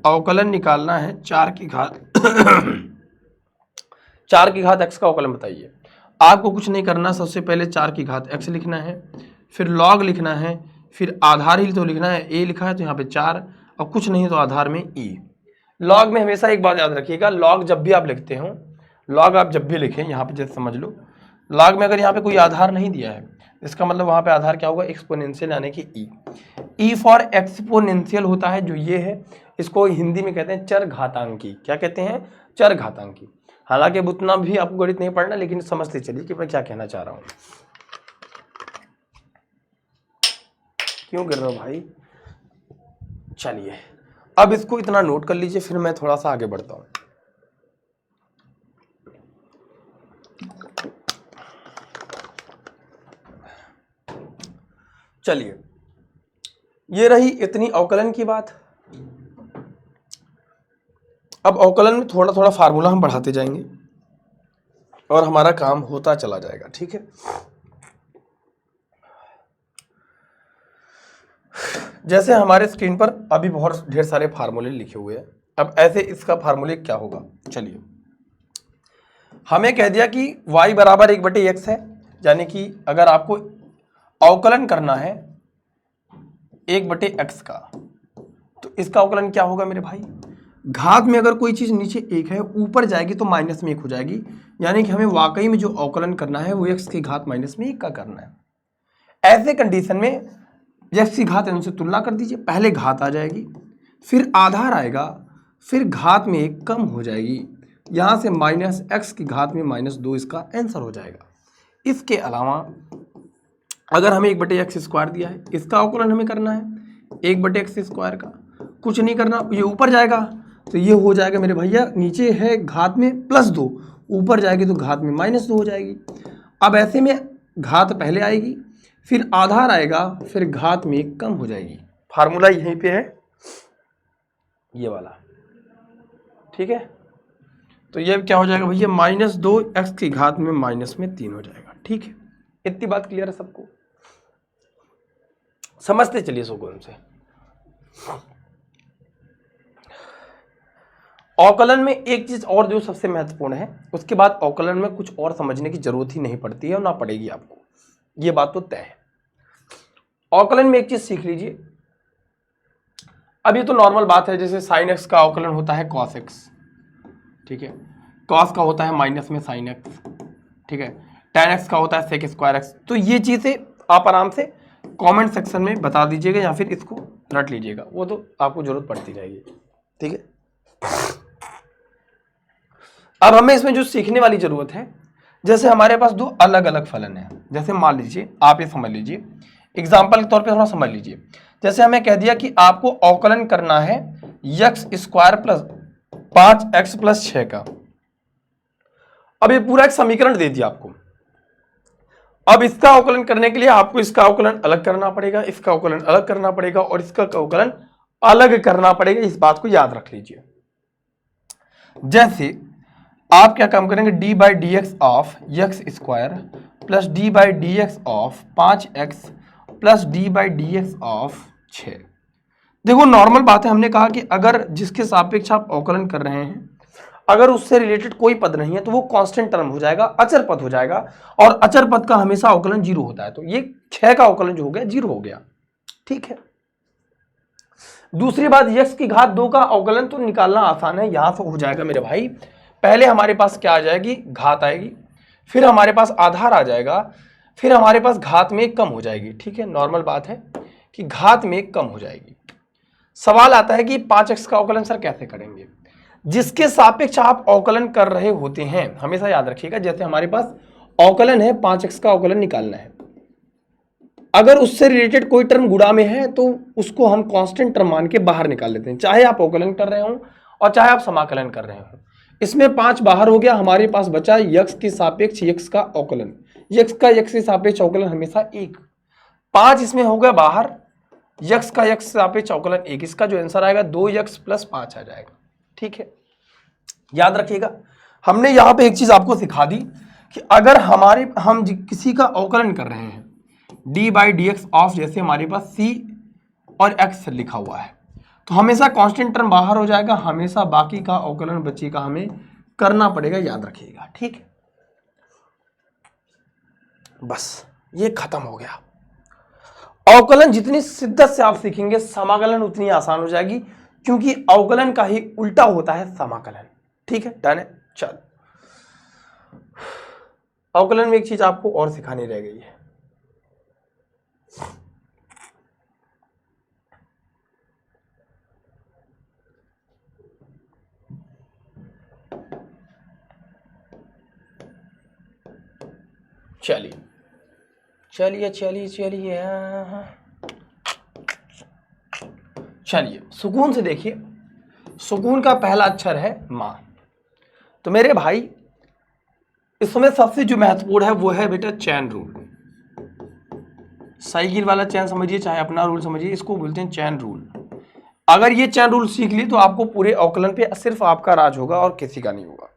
अवकलन निकालना है 4 की घात 4 की घात x का अवकलन बताइए। आपको कुछ नहीं करना, सबसे पहले 4 की घात x लिखना है, फिर log लिखना है, फिर आधार ही तो लिखना है, a लिखा है तो यहाँ पे 4, और कुछ नहीं तो आधार में e। लॉग में हमेशा एक बात याद रखिएगा, लॉग जब भी आप लिखते हो, लॉग आप जब भी लिखें, यहाँ पे जैसे समझ लो, लॉग में अगर यहाँ पे कोई आधार नहीं दिया है, इसका मतलब वहाँ पे आधार क्या होगा, एक्सपोनेंशियल यानी कि ई फॉर एक्सपोनेंशियल होता है जो ये है, इसको हिंदी में कहते हैं चर घातांकी। क्या कहते हैं, चर घातांकी। हालांकि अब उतना भी आपको गणित नहीं पढ़ना, लेकिन समझते चलिए कि मैं क्या कहना चाह रहा हूँ। क्यों गिर रहा हूँ भाई, चलिए अब इसको इतना नोट कर लीजिए, फिर मैं थोड़ा सा आगे बढ़ता हूं। चलिए ये रही इतनी अवकलन की बात। अब अवकलन में थोड़ा थोड़ा फार्मूला हम बढ़ाते जाएंगे और हमारा काम होता चला जाएगा। ठीक है, जैसे हमारे स्क्रीन पर अभी बहुत ढेर सारे फार्मूले लिखे हुए हैं। अब ऐसे इसका फार्मूले क्या होगा, चलिए हमें कह दिया कि y बराबर 1/x है, यानी कि अगर आपको अवकलन करना है 1/x का, तो इसका अवकलन क्या होगा मेरे भाई, घात में अगर कोई चीज नीचे 1 है, ऊपर जाएगी तो माइनस में 1 हो जाएगी, यानी कि हमें वाकई में जो अवकलन करना है वो x की घात माइनस में 1 का करना है। ऐसे कंडीशन में x की घात इनसे तुलना कर दीजिए, पहले घात आ जाएगी, फिर आधार आएगा, फिर घात में 1 कम हो जाएगी, यहाँ से माइनस x की घात में -2 इसका आंसर हो जाएगा। इसके अलावा अगर हमें 1/x स्क्वायर दिया है, इसका अवकलन हमें करना है 1/x स्क्वायर का, कुछ नहीं करना, ये ऊपर जाएगा तो ये हो जाएगा मेरे भैया, नीचे है घात में +2, ऊपर जाएगी तो घात में -2 हो जाएगी। अब ऐसे में घात पहले आएगी, फिर आधार आएगा, फिर घात में 1 कम हो जाएगी। फार्मूला यहीं पे है ये वाला। ठीक है, तो ये क्या हो जाएगा भैया, -2x की घात में -3 हो जाएगा। ठीक है, इतनी बात क्लियर है सबको, समझते चलिए सुकून से। अवकलन में एक चीज और जो सबसे महत्वपूर्ण है, उसके बाद अवकलन में कुछ और समझने की जरूरत ही नहीं पड़ती है और ना पड़ेगी आपको, ये बात तो तय है। अवकलन में एक चीज सीख लीजिए, अब ये तो नॉर्मल बात है, जैसे sin x का अवकलन होता है cos x, ठीक है, cos का होता है माइनस में sin x, ठीक है, tan x का होता है sec स्क्वायर x। तो ये चीजें आप आराम से कमेंट सेक्शन में बता दीजिएगा या फिर इसको रट लीजिएगा, वो तो आपको जरूरत पड़ती रहेगी। ठीक है, अब हमें इसमें जो सीखने वाली जरूरत है, जैसे हमारे पास दो अलग अलग फलन है, जैसे मान लीजिए आप ये समझ लीजिए, एग्जाम्पल के तौर पे थोड़ा समझ लीजिए। जैसे हमें कह दिया कि आपको अवकलन करना है x square plus 5x plus 6 का। अब ये पूरा एक समीकरण दे दिया आपको, अब इसका अवकलन करने के लिए आपको इसका अवकलन अलग करना पड़ेगा, इसका अवकलन अलग करना पड़ेगा और इसका अवकलन अलग करना पड़ेगा, इस बात को याद रख लीजिए। जैसे आप क्या काम करेंगे, d/dx of x square plus d/dx of 5x plus d/dx of 6। देखो नॉर्मल बात है, हमने कहा कि अगर जिसके सापेक्ष आप अवकलन कर रहे हैं, अगर उससे रिलेटेड कोई पद नहीं है तो वो कांस्टेंट टर्म हो जाएगा, अचर पद हो जाएगा, और अचर पद का हमेशा अवकलन 0 होता है। तो ये 6 का अवकलन जो हो गया 0 हो गया। ठीक है, दूसरी बात, x की घात 2 का अवकलन तो निकालना आसान है, यहां से हो जाएगा मेरे भाई। पहले हमारे पास क्या आ जाएगी, घात आएगी, फिर हमारे पास आधार आ जाएगा, फिर हमारे पास घात में 1 कम हो जाएगी। ठीक है, नॉर्मल बात है कि घात में 1 कम हो जाएगी। सवाल आता है कि 5x का अवकलन सर कैसे करेंगे। जिसके सापेक्ष आप अवकलन कर रहे होते हैं, हमेशा याद रखिएगा। जैसे हमारे पास अवकलन है, 5x का अवकलन निकालना है, अगर उससे रिलेटेड कोई टर्म गुणा में है तो उसको हम कांस्टेंट टर्म मान के बाहर निकाल लेते हैं, चाहे आप अवकलन कर रहे हो और चाहे आप समाकलन कर रहे हो। इसमें 5 बाहर हो गया, हमारे पास बचा यक्स के सापेक्ष यक्स का अवकलन। यक्स का यक्स के सापेक्ष अवकलन हमेशा 1, 5 इसमें हो गया बाहर, यक्स का यक्स सापेक्ष अवकलन 1, इसका जो आंसर आएगा 2x + 5 आ जाएगा। ठीक है, याद रखिएगा। हमने यहां पे एक चीज आपको सिखा दी कि अगर हम किसी का अवकलन कर रहे हैं d/dx ऑफ, जैसे हमारे पास c और x लिखा हुआ है, तो हमेशा कांस्टेंट टर्म बाहर हो जाएगा, हमेशा बाकी का अवकलन बचेगा, हमें करना पड़ेगा, याद रखिएगा। ठीक है, बस ये खत्म हो गया। अवकलन जितनी शिद्दत से आप सीखेंगे, समाकलन उतनी आसान हो जाएगी, क्योंकि अवकलन का ही उल्टा होता है समाकलन। ठीक है, डन है। चलो, अवकलन में एक चीज आपको और सिखानी रह गई है। चलिए चलिए चलिए चलिए चलिए, सुकून से देखिए। सुकून का पहला अक्षर है मां। तो मेरे भाई, इसमें सबसे जो महत्वपूर्ण है वो है बेटा चैन रूल। साइकिल वाला चैन समझिए, चाहे अपना रूल समझिए, इसको बोलते हैं चैन रूल। अगर ये चैन रूल सीख ली तो आपको पूरे अवकलन पे सिर्फ आपका राज होगा और किसी का नहीं होगा।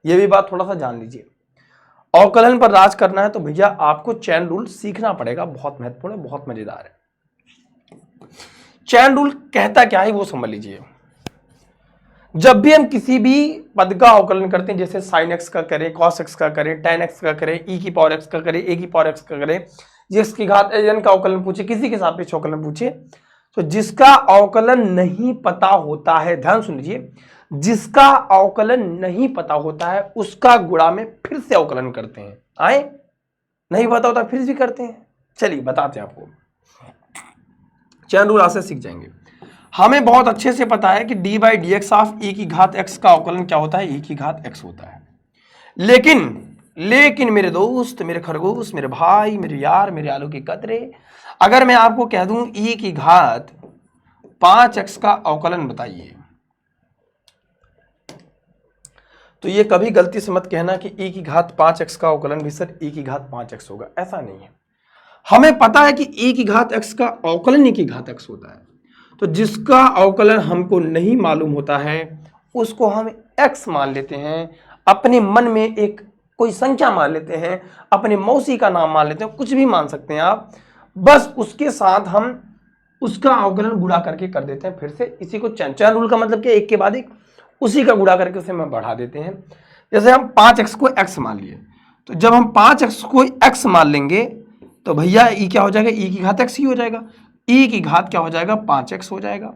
ये भी बात थोड़ा सा जान लीजिए। अवकलन पर राज करना है तो भैया आपको चैन रूल सीखना पड़ेगा, बहुत महत्वपूर्ण है, बहुत मजेदार है। चैन रूल कहता क्या है वो समझ लीजिए। जब भी हम किसी भी पद का अवकलन करते हैं, जैसे sin x का करें, cos x का करें, tan x का करें, e की पावर x का करें, a की पावर x का करें, जिस की घात n का अवकलन पूछे, किसी के सापेक्ष अवकलन पूछे, तो जिसका अवकलन नहीं पता होता है, ध्यान सुन लीजिए, जिसका अवकलन नहीं पता होता है उसका गुणा में फिर से अवकलन करते हैं। आए, नहीं पता होता फिर भी करते हैं। चलिए बताते हैं आपको, चैन रूल आज से सीख जाएंगे। हमें बहुत अच्छे से पता है कि d/dx ऑफ e की घात x का अवकलन क्या होता है, e की घात x होता है। लेकिन मेरे दोस्त, मेरे खरगोश, मेरे भाई, मेरे यार, मेरे आलू के कतरे, अगर मैं आपको कह दूं e की घात 5x का अवकलन बताइए, तो ये कभी गलती से मत कहना कि e की घात 5x का अवकलन भी सर e की घात 5x होगा, ऐसा नहीं है। हमें पता है कि e की घात x का अवकलन e की घात x होता है, तो जिसका अवकलन हमको नहीं मालूम होता है उसको हम x मान लेते हैं, अपने मन में एक कोई संख्या मान लेते हैं, अपने मौसी का नाम मान लेते हैं, कुछ भी मान सकते हैं आप, बस उसके साथ हम उसका अवकलन गुणा करके कर देते हैं। फिर से इसी को चैन रूल का मतलब क्या, एक के बाद एक उसी का गुणा करके उसे हम बढ़ा देते हैं। जैसे हम 5x को x मान लिए, तो जब हम 5x को x मान लेंगे तो भैया e क्या हो जाएगा, e की घात x ही हो जाएगा, e की घात क्या हो जाएगा, 5x हो जाएगा।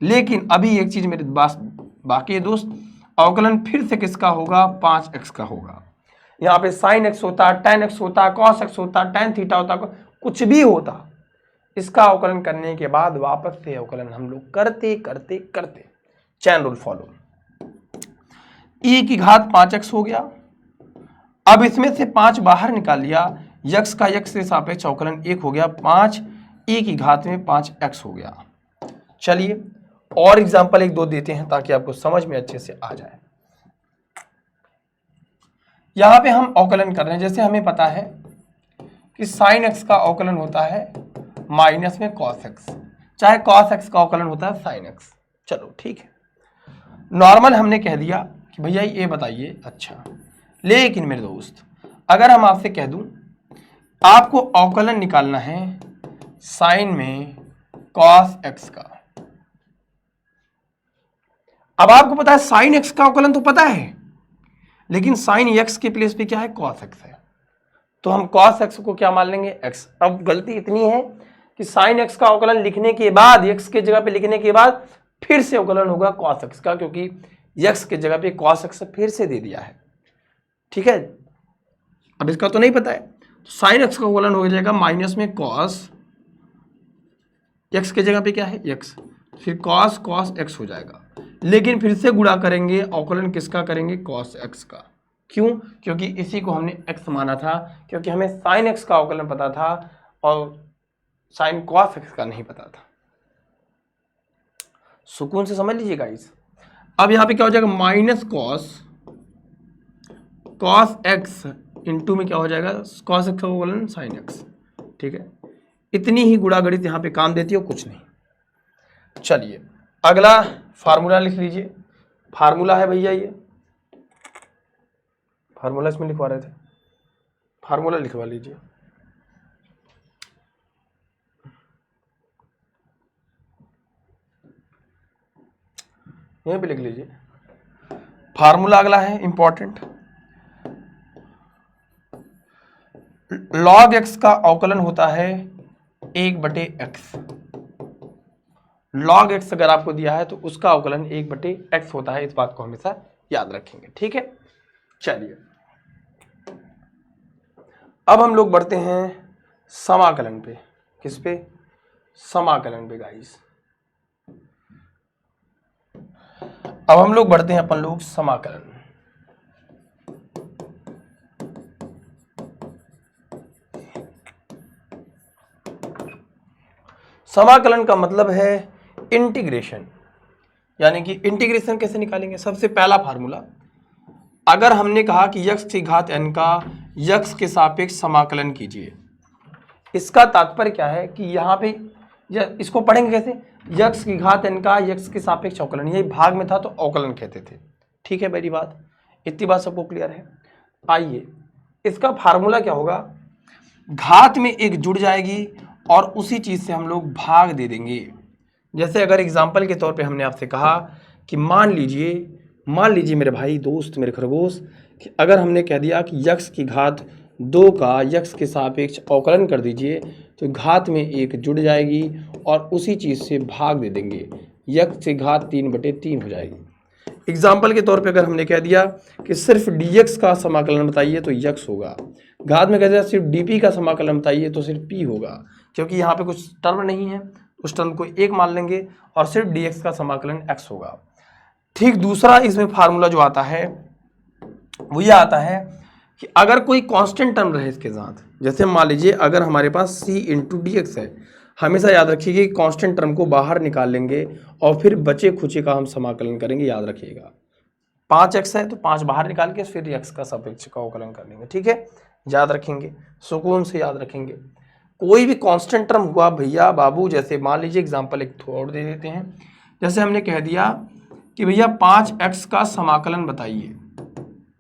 लेकिन अभी एक चीज मेरे पास बाकी है दोस्त, अवकलन फिर से किसका होगा, 5x का होगा। यहाँ पे sin x होता, tan x होता, cos x होता, tan थीटा होता, कुछ भी होता, इसका अवकलन करने के बाद वापस से अवकलन हम लोग करते करते करते चैन रूल फॉलो। e की घात 5x हो गया, अब इसमें से 5 बाहर निकाल लिया, यक्स का यक्स के सापेक्ष अवकलन 1 हो गया, 5 e की घात में 5x हो गया। चलिए और एग्जांपल 1-2 देते हैं ताकि आपको समझ में अच्छे से आ जाए। यहां पे हम अवकलन कर रहे हैं, जैसे हमें पता है कि sin x का अवकलन होता है माइनस में cos x, चाहे cos x का अवकलन होता है sin x। चलो ठीक है, नॉर्मल हमने कह दिया कि भैया ये बताइए। अच्छा, लेकिन मेरे दोस्त अगर हम आपसे कह दूं आपको अवकलन निकालना है साइन में cos x का, अब आपको पता है साइन x का अवकलन तो पता है, लेकिन साइन x के प्लेस पे क्या है, cos x है, तो हम cos x को क्या मान लेंगे, x। अब गलती इतनी है कि साइन x का अवकलन लिखने के बाद, x के जगह पे लिखने के बाद फिर से अवकलन होगा cos x का, क्योंकि x के जगह पे cos x फिर से दे दिया है। ठीक है, अब इसका तो नहीं पता है, तो साइन x का अवकलन हो जाएगा माइनस में cos x के जगह पे क्या है x, फिर cos x हो जाएगा, लेकिन फिर से गुणा करेंगे, अवकलन किसका करेंगे, cos x का। क्यों? क्योंकि इसी को हमने x माना था, क्योंकि हमें sin x का अवकलन पता था और sin cos x का नहीं पता था। सुकून से समझ लीजिए गाइस। अब यहाँ पे क्या हो जाएगा, माइनस cos x इंटू में क्या हो जाएगा, cos x का अवकलन sin x। ठीक है, इतनी ही गुणा गणित यहाँ पे काम देती है, कुछ नहीं। चलिए अगला फार्मूला लिख लीजिए। फार्मूला है भैया, ये फार्मूला इसमें लिखवा रहे थे, फार्मूला लिखवा लीजिए। यहीं पे लिख लीजिए। फार्मूला अगला है इंपॉर्टेंट, log x का अवकलन होता है 1/x। log x अगर आपको दिया है तो उसका अवकलन 1/x होता है, इस बात को हमेशा याद रखेंगे। ठीक है, चलिए अब हम लोग बढ़ते हैं समाकलन पे। किस पे? समाकलन पे गाइस। अब हम लोग बढ़ते हैं अपन लोग समाकलन। समाकलन का मतलब है इंटीग्रेशन, यानी कि इंटीग्रेशन कैसे निकालेंगे। सबसे पहला फार्मूला, अगर हमने कहा कि यक्स की घात n का यक्स के सापेक्ष समाकलन कीजिए, इसका तात्पर्य क्या है कि यहाँ पे इसको पढ़ेंगे कैसे, यक्स की घात n का यक्स के सापेक्ष अवकलन, ये भाग में था तो अवकलन कहते थे। ठीक है मेरी बात, इतनी बात सबको क्लियर है। आइए इसका फार्मूला क्या होगा, घात में एक जुड़ जाएगी और उसी चीज से हम लोग भाग दे देंगे। जैसे अगर एग्जाम्पल के तौर पे हमने आपसे कहा कि मान लीजिए मेरे भाई दोस्त मेरे खरगोश, कि अगर हमने कह दिया कि यक्स की घात 2 का यक्स के सापेक्ष अवकलन कर दीजिए, तो घात में एक जुड़ जाएगी और उसी चीज से भाग दे देंगे, यक्स की घात 3/3 हो जाएगी। एग्जाम्पल के तौर पे अगर हमने कह दिया कि सिर्फ dx का समाकलन बताइए तो यक्स होगा, घात में कह दिया सिर्फ dp का समाकलन बताइए तो सिर्फ p होगा, क्योंकि यहाँ पे कुछ टर्म नहीं है, उस टर्म को एक मान लेंगे और सिर्फ dx का समाकलन x होगा। ठीक दूसरा इसमें फार्मूला जो आता है वो ये आता है कि अगर कोई कांस्टेंट टर्म रहे इसके साथ, जैसे मान लीजिए अगर हमारे पास c इंटू डी एक्स है, हमेशा याद रखिए कि कांस्टेंट टर्म को बाहर निकाल लेंगे और फिर बचे खुचे का हम समाकलन करेंगे। याद रखिएगा 5x है तो 5 बाहर निकाल के फिर x का सापेक्ष का अवकलन कर लेंगे। ठीक है, याद रखेंगे, सुकून से याद रखेंगे। कोई भी कांस्टेंट टर्म हुआ भैया बाबू, जैसे मान लीजिए एग्जांपल एक थोड़ा दे देते हैं, जैसे हमने कह दिया कि भैया 5x का समाकलन बताइए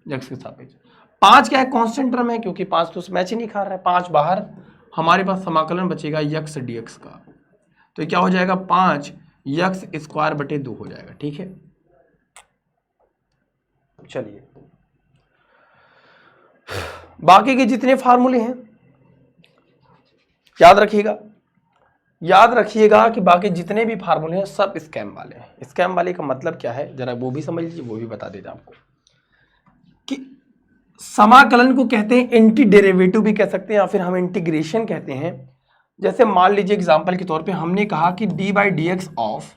x के सापेक्ष। 5 क्या है, कांस्टेंट टर्म है, क्योंकि 5 तो मैच ही नहीं खा रहा है, 5 बाहर, हमारे पास समाकलन बचेगा x dx का, तो क्या हो जाएगा 5x² 2 हो जाएगा। ठीक है, चलिए बाकी के जितने फार्मूले हैं याद रखिएगा कि बाकी जितने भी फार्मूले हैं सब स्कैम वाले हैं। स्कैम वाले का मतलब क्या है जरा वो भी समझ लीजिए, वो भी बता देता आपको कि समाकलन को कहते हैं एंटी डेरिवेटिव भी कह सकते हैं या फिर हम इंटीग्रेशन कहते हैं। जैसे मान लीजिए एग्जांपल के तौर पे हमने कहा कि d/dx ऑफ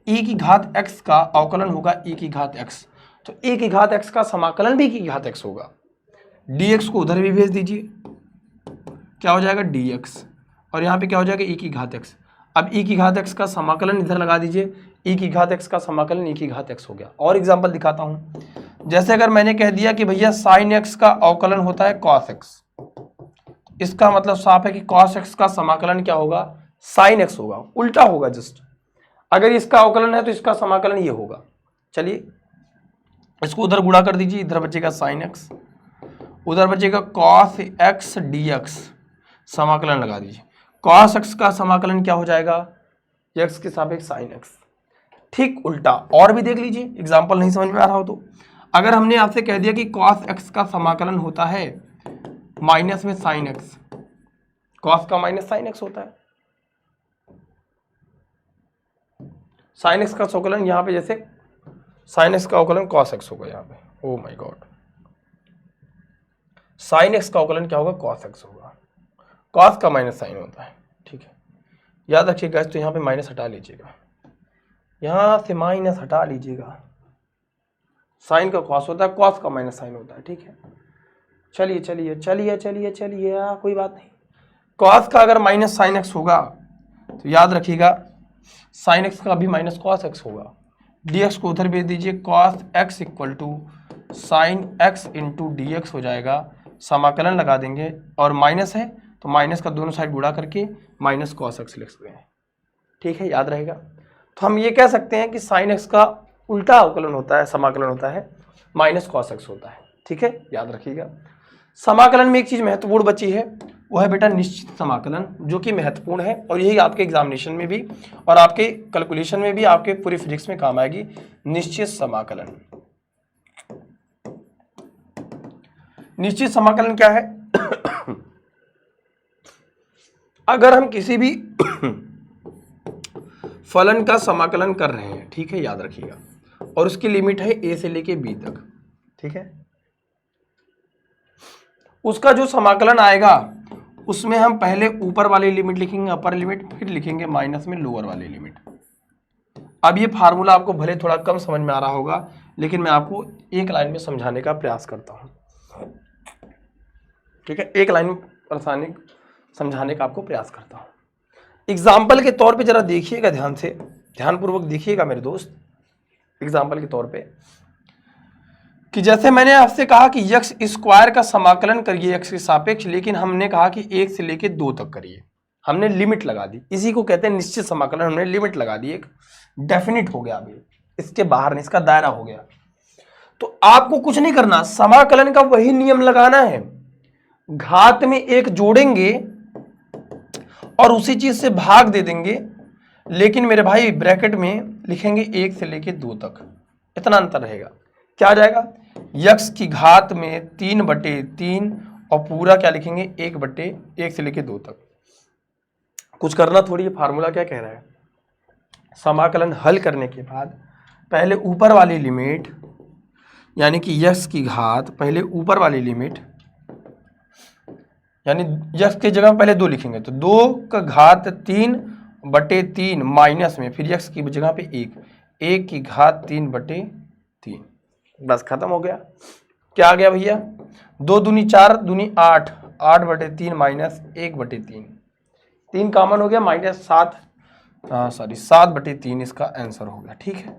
e की घात x का अवकलन होगा e की घात x, तो e की घात x का समाकलन भी e की घात x होगा। dx को उधर भी भेज दीजिए, क्या हो जाएगा dx, और यहाँ पे क्या हो जाएगा e की घात x। अब e की घात x का समाकलन इधर लगा दीजिए, e की घात x का समाकलन e की घात x हो गया। और एग्जांपल दिखाता हूँ, जैसे अगर मैंने कह दिया कि भैया sin x का अवकलन होता है cos x, इसका मतलब साफ है कि cos x का समाकलन क्या होगा, sin x होगा, उल्टा होगा जस्ट। अगर इसका अवकलन है तो इसका समाकलन ये होगा। चलिए इसको उधर गुणा कर दीजिए, इधर बचेगा sin x, उधर बचेगा cos x dx, समाकलन लगा दीजिए। cos x का समाकलन क्या हो जाएगा, x के सापेक्ष sin x। ठीक उल्टा और भी देख लीजिए, एग्जाम्पल नहीं समझ में आ रहा हो तो, अगर हमने आपसे कह दिया कि cos x का समाकलन होता है माइनस में sin x, cos का माइनस sin x होता है, sin x का समाकलन यहाँ पे जैसे sin x का अवकलन cos x होगा यहाँ पे, oh my God, sin x का अवकलन क्या होगा cos x होगा, cos का माइनस sin होता है। ठीक है, याद रखिएगा, तो यहाँ पे माइनस हटा लीजिएगा, यहाँ से माइनस हटा लीजिएगा, साइन का कॉस होता है, कॉस का माइनस साइन होता है, ठीक है। चलिए चलिए चलिए चलिए चलिए कोई बात नहीं। कॉस का अगर माइनस साइन एक्स होगा तो याद रखिएगा साइन एक्स का भी माइनस कॉस एक्स होगा। dx को उधर भेज दीजिए, cos x equal to sine x into d x हो जाएगा। समाकलन लगा देंगे और माइनस है तो माइनस का दोनों साइड गुणा करके माइनस कॉस एक्स लिख सकते हैं, ठीक है, याद रहेगा। तो हम ये कह सकते हैं कि साइन एक्स का उल्टा अवकलन होता है, समाकलन होता है, माइनस कॉस एक्स होता है, ठीक है, याद रखिएगा। समाकलन में एक चीज महत्वपूर्ण बची है, वो है बेटा निश्चित समाकलन, जो कि महत्वपूर्ण है और यही आपके एग्जामिनेशन में भी और आपके कैलकुलेशन में भी, आपके पूरी फिजिक्स में काम आएगी। निश्चित समाकलन, निश्चित समाकलन क्या है? अगर हम किसी भी फलन का समाकलन कर रहे हैं, ठीक है, याद रखिएगा, और उसकी लिमिट है a से लेके b तक, ठीक है, उसका जो समाकलन आएगा उसमें हम पहले ऊपर वाली लिमिट लिखेंगे, अपर लिमिट, फिर लिखेंगे माइनस में लोअर वाली लिमिट। अब ये फार्मूला आपको भले थोड़ा कम समझ में आ रहा होगा, लेकिन मैं आपको एक लाइन में समझाने का प्रयास करता हूं, ठीक है, एक लाइन में समझाने का आपको प्रयास करता हूं। एग्जाम्पल के तौर पे जरा देखिएगा, ध्यान से, ध्यानपूर्वक देखिएगा मेरे दोस्त। एग्जाम्पल के तौर पे कि जैसे मैंने आपसे कहा कि यक्स स्क्वायर का समाकलन करिए एक्स के सापेक्ष, लेकिन हमने कहा कि 1 से लेके 2 तक करिए, हमने लिमिट लगा दी, इसी को कहते हैं निश्चित समाकलन। हमने लिमिट लगा दी, एक डेफिनिट हो गया, अभी इसके बाहर नहीं, इसका दायरा हो गया। तो आपको कुछ नहीं करना, समाकलन का वही नियम लगाना है, घात में 1 जोड़ेंगे और उसी चीज से भाग दे देंगे, लेकिन मेरे भाई ब्रैकेट में लिखेंगे 1 से लेके 2 तक, इतना अंतर रहेगा। क्या आ जाएगा? यक्स की घात में 3/3 और पूरा क्या लिखेंगे 1/1 से लेके 2 तक। कुछ करना थोड़ी है, फार्मूला क्या कह रहा है, समाकलन हल करने के बाद पहले ऊपर वाली लिमिट, यानी कि यक्स की घात, पहले ऊपर वाली लिमिट, यानी यक्स की जगह पहले 2 लिखेंगे तो 2 का घात 3/3 माइनस में फिर यक्स की जगह पे 1 की घात 3/3, बस खत्म हो गया। क्या आ गया भैया? 2 दूनी 4 दूनी 8, 8/3 माइनस 1/3, 3 कॉमन हो गया, -7, 7/3 इसका आंसर हो गया, ठीक है,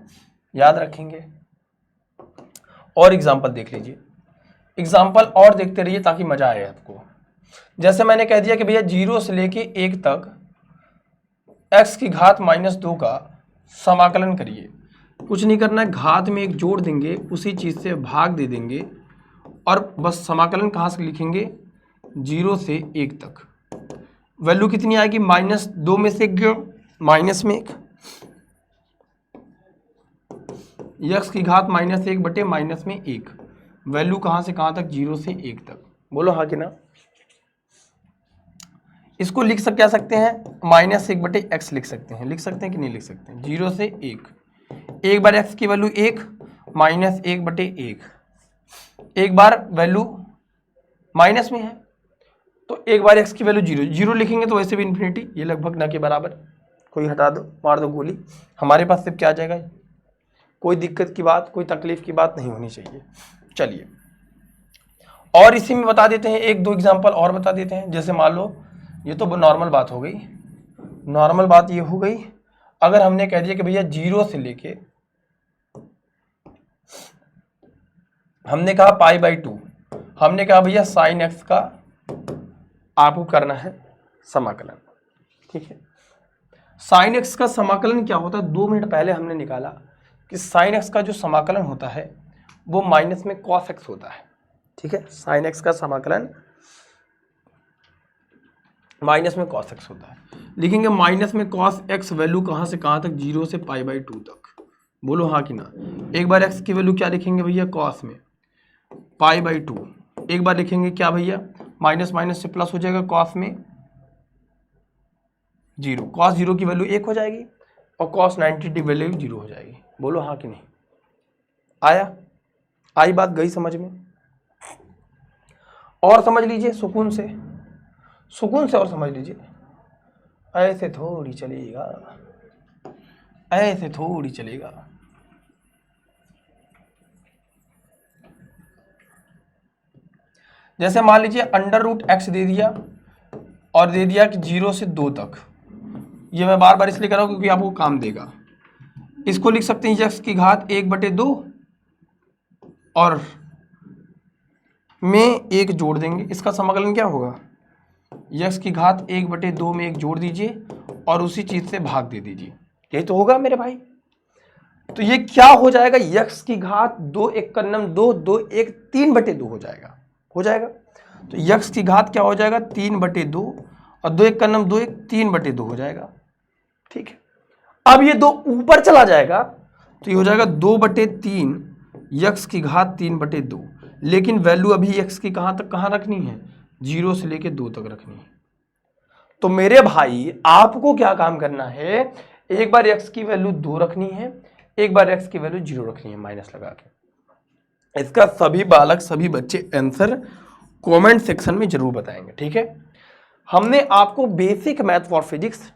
याद रखेंगे। और एग्जाम्पल देख लीजिए, एग्जाम्पल और देखते रहिए ताकि मजा आए आपको। जैसे मैंने कह दिया कि भैया 0 से लेके 1 तक x की घात -2 का समाकलन करिए, कुछ नहीं करना है, घात में 1 जोड़ देंगे, उसी चीज से भाग दे देंगे और बस समाकलन कहाँ से लिखेंगे, 0 से 1 तक। वैल्यू कितनी आएगी? -2 में से 1 माइनस में 1, x की घात -1 बटे माइनस में 1, वैल्यू कहाँ से कहाँ तक? 0 से 1 तक। बोलो हाँ कि ना? इसको लिख क्या सकते हैं, -1/x लिख सकते हैं, लिख सकते हैं कि नहीं लिख सकते हैं? 0 से 1, एक बार x की वैल्यू 1, -1/1, एक बार वैल्यू माइनस में है तो एक बार x की वैल्यू 0, 0 लिखेंगे तो वैसे भी इन्फिनिटी, ये लगभग ना के बराबर, कोई हटा दो, मार दो गोली, हमारे पास सिर्फ क्या आ जाएगा, कोई दिक्कत की बात, कोई तकलीफ की बात नहीं होनी चाहिए। चलिए और इसी में बता देते हैं, 1-2 एग्जाम्पल और बता देते हैं। जैसे मान लो, ये तो नॉर्मल बात हो गई, नॉर्मल बात ये हो गई, अगर हमने कह दिया कि भैया 0 से लेके, हमने कहा π/2, हमने कहा भैया साइन एक्स का आपको करना है समाकलन, ठीक है। साइन एक्स का समाकलन क्या होता है? 2 मिनट पहले हमने निकाला कि साइन एक्स का जो समाकलन होता है वो माइनस में कॉस एक्स होता है, ठीक है। साइन एक्स का समाकलन माइनस में कॉस एक्स होता है, लिखेंगे माइनस में कॉस एक्स, वैल्यू कहाँ से कहाँ तक? 0 से π/2 तक। बोलो हाँ कि ना? एक बार एक्स की वैल्यू क्या लिखेंगे भैया? कॉस में π/2, एक बार लिखेंगे क्या भैया? माइनस माइनस से प्लस हो जाएगा, कॉस में 0, कॉस 0 की वैल्यू 1 हो जाएगी और कॉस 90 की वैल्यू 0 हो जाएगी। बोलो हाँ कि नहीं? आया? आई बात? गई समझ में? और समझ लीजिए सुकून से, सुकून से और समझ लीजिए, ऐसे थोड़ी चलेगा। ऐसे थोड़ी चलेगा। जैसे मान लीजिए √x दे दिया और दे दिया कि 0 से 2 तक। ये मैं बार बार इसलिए कर रहा हूं क्योंकि आपको काम देगा। इसको लिख सकते हैं x की घात 1/2 और में 1 जोड़ देंगे। इसका समाकलन क्या होगा? x की घात 1/2 में 1 जोड़ दीजिए और उसी चीज से भाग दे दीजिए। यही तो होगा मेरे भाई। तो ये क्या हो जाएगा? x की घात 2 1 का नम 2 2 1 3/2 हो जाएगा। तो x की घात क्या हो जाएगा? 3/2 और 2 1 का नम 2 1 3/2 हो जाएगा। ठीक है, अब ये 2 ऊपर चला जाएगा तो ये हो जाएगा 2/3 x की घात 3/2। लेकिन वैल्यू अभी x की कहां रखनी है? 0 से लेके 2 तक रखनी है। तो मेरे भाई आपको क्या काम करना है? एक बार x की वैल्यू 2 रखनी है, एक बार x की वैल्यू 0 रखनी है माइनस लगा के। इसका सभी बालक सभी बच्चे आंसर कमेंट सेक्शन में जरूर बताएंगे। ठीक है, हमने आपको basic math for physics,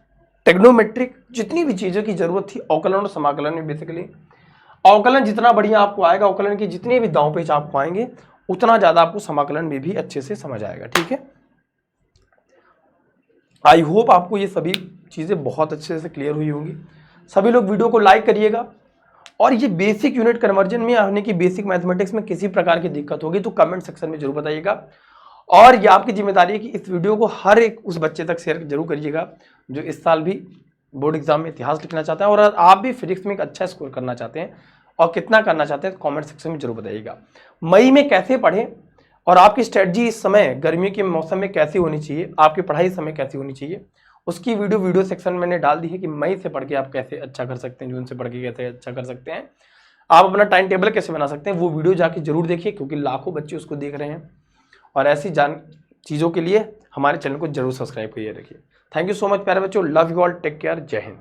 trigonometric, जितनी भी चीजों की जरूरत थी अवकलन और समाकलन में, बेसिकली अवकलन जितना बढ़िया आपको आएगा, अवकलन की जितने भी दांव पेच आपको आएंगे उतना ज्यादा आपको समाकलन में भी अच्छे से समझ आएगा। ठीक है, आई होप आपको ये सभी चीजें बहुत अच्छे से क्लियर हुई होंगी। सभी लोग वीडियो को लाइक करिएगा और ये बेसिक यूनिट कन्वर्जन में यानी कि बेसिक मैथमेटिक्स में किसी प्रकार की दिक्कत होगी तो कमेंट सेक्शन में जरूर बताइएगा। और ये आपकी जिम्मेदारी है कि इस वीडियो को हर एक उस बच्चे तक शेयर जरूर करिएगा जो इस साल भी बोर्ड एग्जाम में इतिहास लिखना चाहता है और आप भी फिजिक्स में एक अच्छा स्कोर करना चाहते हैं और कितना करना चाहते हैं कमेंट सेक्शन में जरूर बताइएगा। मई में कैसे पढ़ें और आपकी स्ट्रेटजी इस समय गर्मी के मौसम में कैसी होनी चाहिए, आपकी पढ़ाई इस समय कैसी होनी चाहिए, उसकी वीडियो सेक्शन में मैंने डाल दी है कि मई से पढ़ के आप कैसे अच्छा कर सकते हैं, जून से पढ़ के कैसे अच्छा कर सकते हैं, आप अपना टाइम टेबल कैसे बना सकते हैं। वो वीडियो जाके जरूर देखिए क्योंकि लाखों बच्चे उसको देख रहे हैं और ऐसी चीज़ों के लिए हमारे चैनल को जरूर सब्सक्राइब करिए रखिए। थैंक यू सो मच प्यारे बच्चों, love you all, take care, Jai Hind.